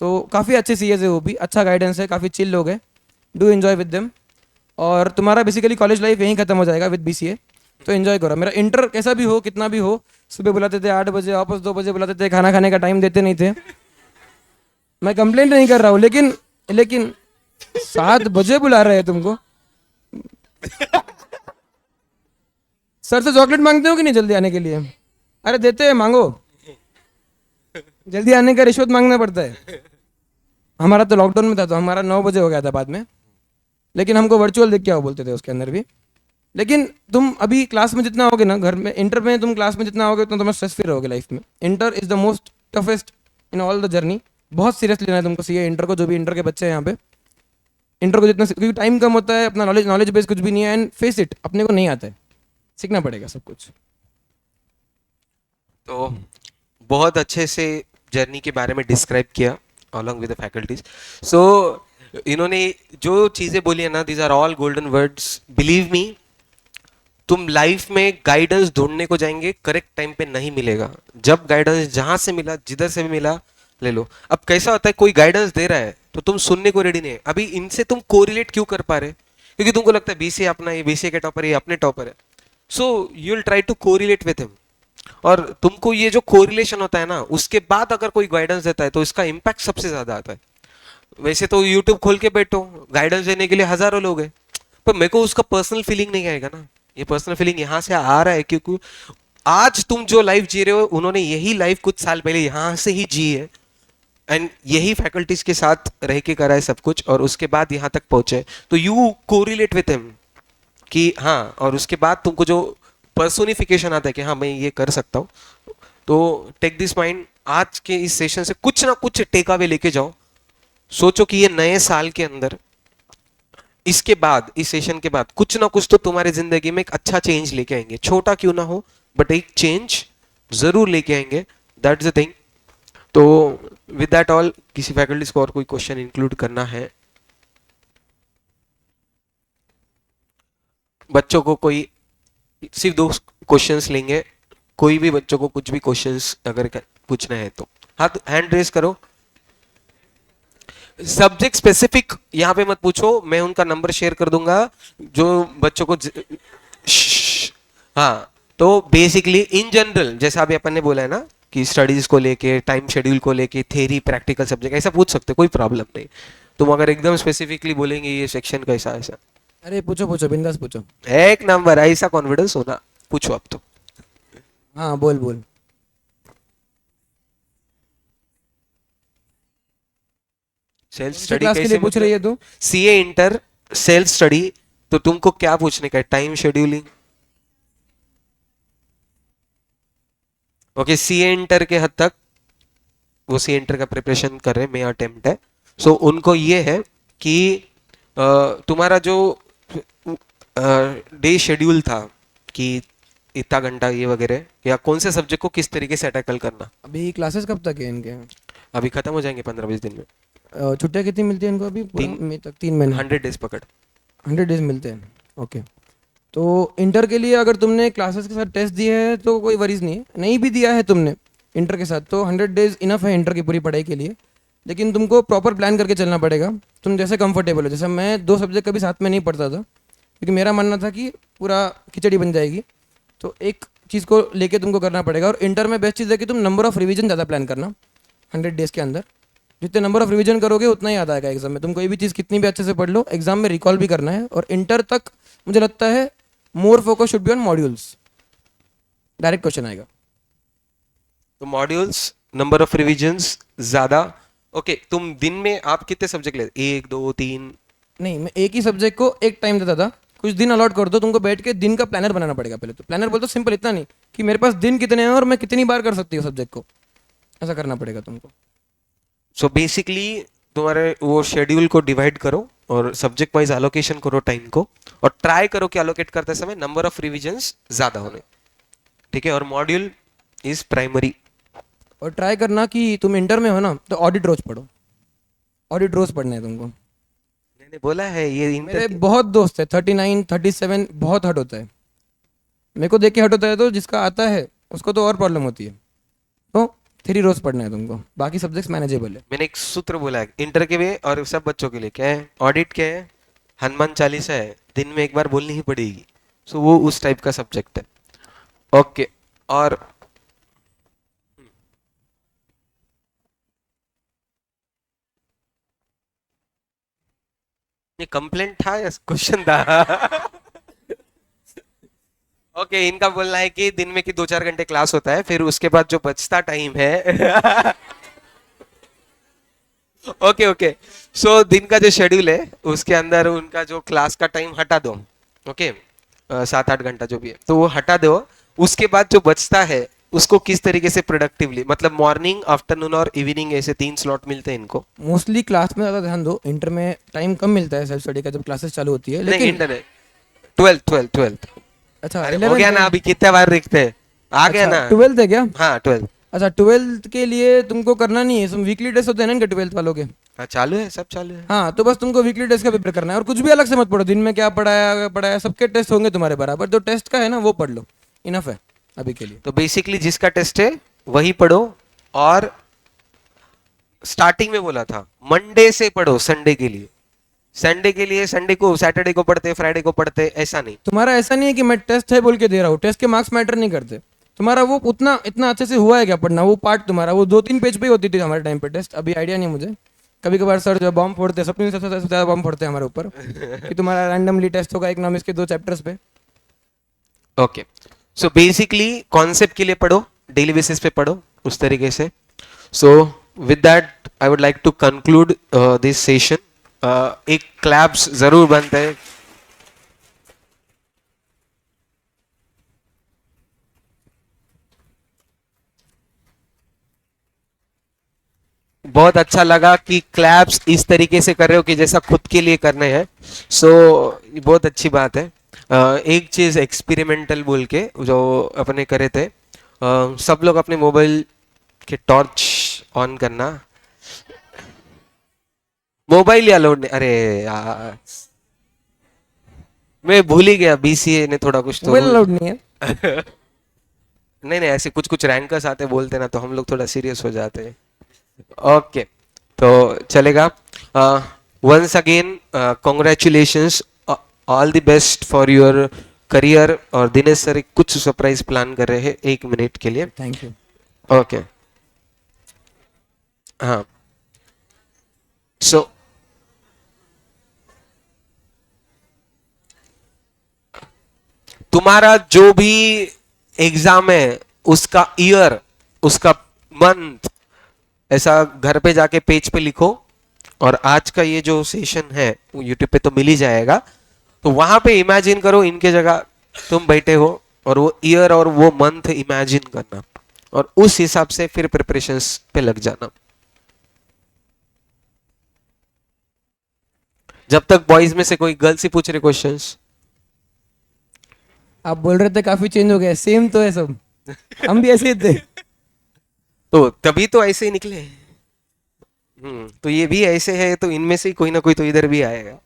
तो काफ़ी अच्छे सीएस है वो भी, अच्छा गाइडेंस है, काफ़ी चिल लोग हैं। Do enjoy with them. और तुम्हारा बेसिकली कॉलेज लाइफ यहीं खत्म हो जाएगा विद बीसीए, तो एंजॉय करो। मेरा इंटर कैसा भी हो, कितना भी हो, सुबह बुलाते थे 8 बजे, वापस 2 बजे बुलाते थे, खाना खाने का टाइम देते नहीं थे। मैं कंप्लेंट नहीं कर रहा हूँ, लेकिन लेकिन 7 बजे बुला रहे हैं तुमको। सर से चॉकलेट मांगते हो कि नहीं जल्दी आने के लिए? अरे देते हैं, मांगो। जल्दी आने का रिश्वत मांगना पड़ता है। हमारा तो लॉकडाउन में था तो हमारा 9 बजे हो गया था बाद में, लेकिन हमको वर्चुअल देख के आओ बोलते थे उसके अंदर भी। लेकिन तुम अभी क्लास में जितना होगे ना, घर में इंटर में तुम क्लास में जितना होगे उतना तुम्हें स्ट्रेस फ्री रहोगे लाइफ में। Inter is the most toughest in all the journey. बहुत सीरियस लेना है तुमको सीए इंटर को, जो भी इंटर के बच्चे हैं यहाँ पे। इंटर को जितना, क्योंकि टाइम कम होता है, अपना नॉलेज बेस कुछ भी नहीं है, एंड फेस इट, अपने को नहीं आता है, सीखना पड़ेगा सब कुछ। तो बहुत अच्छे से जर्नी के बारे में डिस्क्राइब किया along with the faculties. So इन्होंने जो चीजें बोली है ना, these are all golden words. Believe me, तुम लाइफ में गाइडेंस ढूंढने को जाएंगे, करेक्ट टाइम पे नहीं मिलेगा। जब गाइडेंस जहां से मिला, जिधर से भी मिला, ले लो। अब कैसा होता है, कोई गाइडेंस दे रहा है तो तुम सुनने को रेडी नहीं है। अभी इनसे तुम कोरिलेट क्यों कर पा रहे? क्योंकि तुमको लगता है बीसीए अपना, ये बीसीए के टॉपर, ये अपने टॉपर है, so you will try to correlate with him. और तुमको ये जो कोरिलेशन होता है ना, उसके बाद अगर कोई गाइडेंस देता है तो इसका इम्पैक्ट सबसे ज्यादा आता है। वैसे तो यूट्यूब खोल के बैठो, गाइडेंस देने के लिए हजारों लोग हैं, पर मेरे को उसका पर्सनल फीलिंग नहीं आएगा ना। ये पर्सनल फीलिंग यहाँ से आ रहा है क्योंकि आज तुम जो लाइफ जी रहे हो, उन्होंने यही लाइफ कुछ साल पहले यहाँ से ही जी है, एंड यही फैकल्टीज के साथ रह के करा है सब कुछ, और उसके बाद यहाँ तक पहुंचे। तो यू कोरिलेट विथ हिम कि हाँ, और उसके बाद तुमको जो पर्सोनिफिकेशन आता है कि हाँ मैं ये कर सकता हूँ। तो टेक दिस माइंड, आज के इस सेशन से कुछ ना कुछ टेक अवे लेके जाओ। सोचो कि ये नए साल के अंदर, इसके बाद, इस सेशन के बाद कुछ ना कुछ तो तुम्हारी जिंदगी में एक अच्छा चेंज लेके आएंगे, छोटा क्यों ना हो, बट एक चेंज जरूर लेके आएंगे। That's the thing. तो विद दैट ऑल, किसी फैकल्टीज को और कोई क्वेश्चन इंक्लूड करना है? बच्चों को कोई, सिर्फ 2 क्वेश्चंस लेंगे, कोई भी बच्चों को कुछ भी क्वेश्चंस अगर पूछना है तो हाथ हैंड रेस करो। सब्जेक्ट स्पेसिफिक यहाँ पे मत पूछो, मैं उनका नंबर शेयर कर दूंगा जो बच्चों को हाँ। तो बेसिकली इन जनरल, जैसा अभी अपन ने बोला है ना कि स्टडीज को लेके, टाइम शेड्यूल को लेके, थ्योरी, प्रैक्टिकल सब्जेक्ट, ऐसा पूछ सकते, कोई प्रॉब्लम नहीं। तुम अगर एकदम स्पेसिफिकली बोलेंगे ये सेक्शन कैसा, ऐसा अरे पूछो पूछो, बिंदास पूछो। एक नंबर, ऐसा कॉन्फिडेंस होना, पूछो अब तो। हाँ बोल बोल। सेल्फ कौन सी स्टडी क्लास के लिए कैसे, पूछ रही है मतलब तू? सीए इंटर सेल्फ स्टडी, तो तुमको क्या पूछने का है? Time scheduling. Okay, CA inter के हद तक वो सीए इंटर का प्रिपरेशन कर रहे हैं, मेरा अटेम्प्ट है। सो उनको ये है कि तुम्हारा जो डे शेड्यूल था कि इतना घंटा ये वगैरह, या कौन से सब्जेक्ट को किस तरीके से टैकल करना, अभी क्लासेस कब तक है इनके? अभी खत्म हो जाएंगे 15-20 दिन में। छुट्टियाँ कितनी मिलती है इनको अभी? पूरा मई तक 3 महीने? 100 डेज पकड़। 100 डेज मिलते हैं, ओके। तो इंटर के लिए अगर तुमने क्लासेस के साथ टेस्ट दिए है तो कोई वरीज नहीं है, नहीं भी दिया है तुमने इंटर के साथ तो 100 डेज इनफ है इंटर की पूरी पढ़ाई के लिए। लेकिन तुमको प्रॉपर प्लान करके चलना पड़ेगा, तुम जैसे कंफर्टेबल हो। जैसे मैं 2 सब्जेक्ट कभी साथ में नहीं पढ़ता था क्योंकि मेरा मानना था कि पूरा खिचड़ी बन जाएगी। तो एक चीज़ को लेके तुमको करना पड़ेगा। और इंटर में बेस्ट चीज़ है कि तुम नंबर ऑफ रिवीजन ज़्यादा प्लान करना 100 डेज के अंदर। जितने नंबर ऑफ रिवीजन करोगे उतना ही याद आएगा एग्जाम में। तुम कोई भी चीज़ कितनी भी अच्छे से पढ़ लो, एग्जाम में रिकॉल भी करना है। और इंटर तक मुझे लगता है more focus should be on modules, direct question आएगा। तो मॉड्यूल्स, नंबर ऑफ रिविजन्स ज्यादा। ओके, तुम दिन में आप कितने सब्जेक्ट लेते? 1, 2, 3? नहीं, मैं एक ही सब्जेक्ट को एक टाइम देता था। कुछ दिन अलॉट कर दो, तुमको बैठ के दिन का प्लानर बनाना पड़ेगा पहले। तो प्लानर बोलते सिंपल इतना नहीं कि मेरे पास दिन कितने हैं और मैं कितनी बार कर सकती हूँ सब्जेक्ट को, ऐसा करना पड़ेगा तुमको। सो बेसिकली तुम्हारे वो शेड्यूल को डिवाइड करो और सब्जेक्ट वाइज एलोकेशन करो टाइम को, और ट्राई करो कि एलोकेट करते समय नंबर ऑफ रिविजन्स ज्यादा होने, ठीक है? और मॉड्यूल इज प्राइमरी। और ट्राई करना कि तुम इंटर में हो ना तो ऑडिट रोज पढ़ो, ऑडिट रोज पढ़ना है तुमको। मैंने बोला है ये मेरे इंटर। बहुत दोस्त है 39, 37 बहुत हट होता है। मेरे को देख के हट होता है, तो जिसका आता है उसको तो और प्रॉब्लम होती है। तो 3 रोज पढ़ना है तुमको, बाकी सब्जेक्ट्स मैनेजेबल है। मैंने एक सूत्र बोला है इंटर के लिए और सब बच्चों के लिए, क्या है? ऑडिट क्या है? हनुमान चालीसा है, दिन में एक बार बोलनी ही पड़ेगी। सो वो उस टाइप का सब्जेक्ट है। ओके, और ये कंप्लेंट था या क्वेश्चन था? ओके, इनका बोलना है कि दिन में की 2-4 घंटे क्लास होता है, फिर उसके बाद जो बचता टाइम है ओके ओके, सो दिन का जो शेड्यूल है उसके अंदर उनका जो क्लास का टाइम हटा दो। ओके, 7-8 घंटा जो भी है तो वो हटा दो। उसके बाद जो बचता है उसको किस तरीके से प्रोडक्टिवली, मतलब मॉर्निंग, आफ्टरनून और इवनिंग, ऐसे 3 स्लॉट मिलते हैं इनको। मोस्टली क्लास में ज़्यादा ध्यान दो, इंटर में टाइम कम मिलता है सेल्फ स्टडी का जब क्लासेस चालू होती है। नहीं, लेकिन इंटरनेट। 12th। अच्छा, अरे हो 11th गया ना, है। अभी कितने बार लिखते हैं, आ गया अच्छा, ना। 12th है क्या? हाँ, 12th। अच्छा, 12th के लिए तुमको करना नहीं है, तुम वीकली टेस्ट होते हैं ना इनके 12th वालों के। हाँ, चालू है, सब चालू है। हाँ, तो बस तुमको वीकली टेस्ट का पेपर करना है और कुछ भी अलग से मत पढ़ो। दिन में क्या पढ़ाया पढ़ाया, सबके टेस्ट होंगे तुम्हारे बराबर। जो टेस्ट का है ना वो पढ़ लो, इनफ है अभी के लिए। तो बेसिकली जिसका टेस्ट है वही पढ़ो। और स्टार्टिंग में बोला था मंडे से पढ़ो संडे के लिए, संडे के लिए संडे को, सैटरडे को पढ़ते, फ्राइडे को पढ़ते, ऐसा नहीं। तुम्हारा ऐसा नहीं है कि मैं टेस्ट है बोल के दे रहा हूँ, टेस्ट के मार्क्स मैटर नहीं करते। तुम्हारा वो उतना इतना अच्छे से हुआ है क्या पढ़ना, वो पार्ट तुम्हारा वो 2-3 पेज पे ही होती थी हमारे टाइम पे टेस्ट। अभी आइडिया नहीं मुझे, कभी कभार सर जो बॉम्ब फोड़ते हैं, सबसे सबसे ज्यादा बॉम्ब फोड़ते हैं हमारे ऊपर कि तुम्हारा रैंडमली टेस्ट होगा इकोनॉमिक्स के 2 चैप्टर्स पे। ओके, सो बेसिकली कॉन्सेप्ट के लिए पढ़ो, डेली बेसिस पे पढ़ो उस तरीके से। So with that I would like to conclude this session. एक क्लैप्स जरूर बनते हैं। बहुत अच्छा लगा कि क्लैप्स इस तरीके से कर रहे हो कि जैसा खुद के लिए करने हैं। सो बहुत अच्छी बात है। एक चीज एक्सपेरिमेंटल बोल के जो अपने करे थे, सब लोग अपने मोबाइल के टॉर्च ऑन करना। मोबाइल या लोड, अरे यार मैं भूल ही गया, बीसीए ने थोड़ा कुछ तो मोबाइल अलाउड नहीं है। नहीं नहीं, ऐसे कुछ कुछ रैंकर्स आते बोलते ना, तो हम लोग थोड़ा सीरियस हो जाते हैं। ओके, तो चलेगा। Once again congratulations, all the best for your career. और दिनेश सर कुछ सरप्राइज प्लान कर रहे हैं 1 मिनट के लिए। Thank you. ओके, हाँ, सो तुम्हारा जो भी एग्जाम है उसका ईयर, उसका मंथ, ऐसा घर पे जाके पेज पे लिखो। और आज का ये जो सेशन है वो यूट्यूब पे तो मिल ही जाएगा, तो वहां पे इमेजिन करो इनके जगह तुम बैठे हो, और वो ईयर और वो मंथ इमेजिन करना, और उस हिसाब से फिर प्रिपरेशंस पे लग जाना। जब तक बॉयज में से कोई गर्ल्स ही पूछ रहे क्वेश्चंस। आप बोल रहे थे काफी चेंज हो गया, सेम तो है सब, हम भी ऐसे ही थे। तो तभी तो ऐसे ही निकले। तो ये भी ऐसे है, तो इनमें से ही कोई ना कोई तो इधर भी आएगा।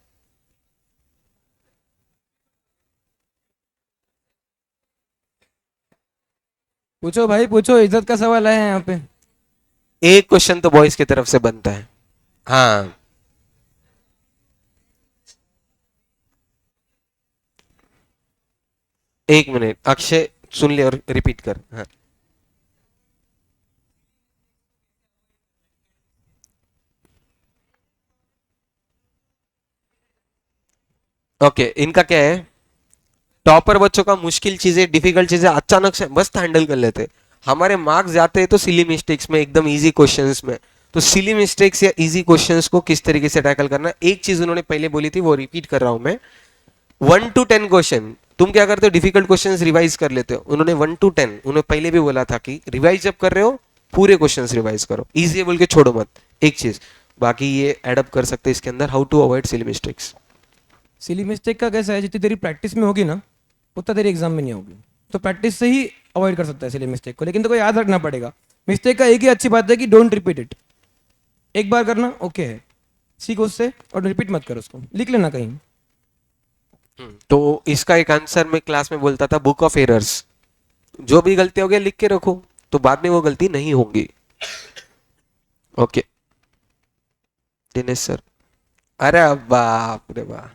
पूछो भाई पूछो, इज्जत का सवाल है यहाँ पे। एक क्वेश्चन तो बॉयज की तरफ से बनता है। हाँ, एक मिनट अक्षय, सुन ले और रिपीट कर। हाँ, ओके, इनका क्या है, टॉपर बच्चों का मुश्किल चीजें, डिफिकल्ट चीजें अचानक से मस्त हैंडल कर लेते। हमारे मार्क्स जाते हैं तो सिली मिस्टेक्स में, एकदम इजी क्वेश्चंस में। तो सिली मिस्टेक्स या इजी क्वेश्चंस को किस तरीके से टैकल करना, एक चीज उन्होंने पहले बोली थी, वो रिपीट कर रहा हूं मैं। 1 to 10 क्वेश्चन, तुम क्या करते हो, डिफिकल्ट क्वेश्चंस रिवाइज कर लेते हो। उन्होंने 1 to 10, उन्होंने पहले भी बोला था कि रिवाइज जब कर रहे हो पूरे क्वेश्चंस रिवाइज करो, इजी बोल के छोड़ो मत। एक चीज बाकी ये एडअप कर सकते हैं इसके अंदर, how to avoid silly mistakes. Silly mistake का कैसा है, जितनी तेरी प्रैक्टिस में होगी ना उतना तेरी एग्जाम में नहीं होगी। तो प्रैक्टिस से ही अवॉइड कर सकता है सिली मिस्टेक को, लेकिन तो को याद रखना पड़ेगा। मिस्टेक का एक ही अच्छी बात है कि डोंट रिपीट इट। एक बार करना ओके है, सीख उससे और रिपीट मत कर उसको, लिख लेना कहीं। तो इसका एक आंसर मैं क्लास में बोलता था, बुक ऑफ एरर्स। जो भी गलती हो गया लिख के रखो, तो बाद में वो गलती नहीं होगी। ओके दिनेश सर, अरे बाप रे बाप।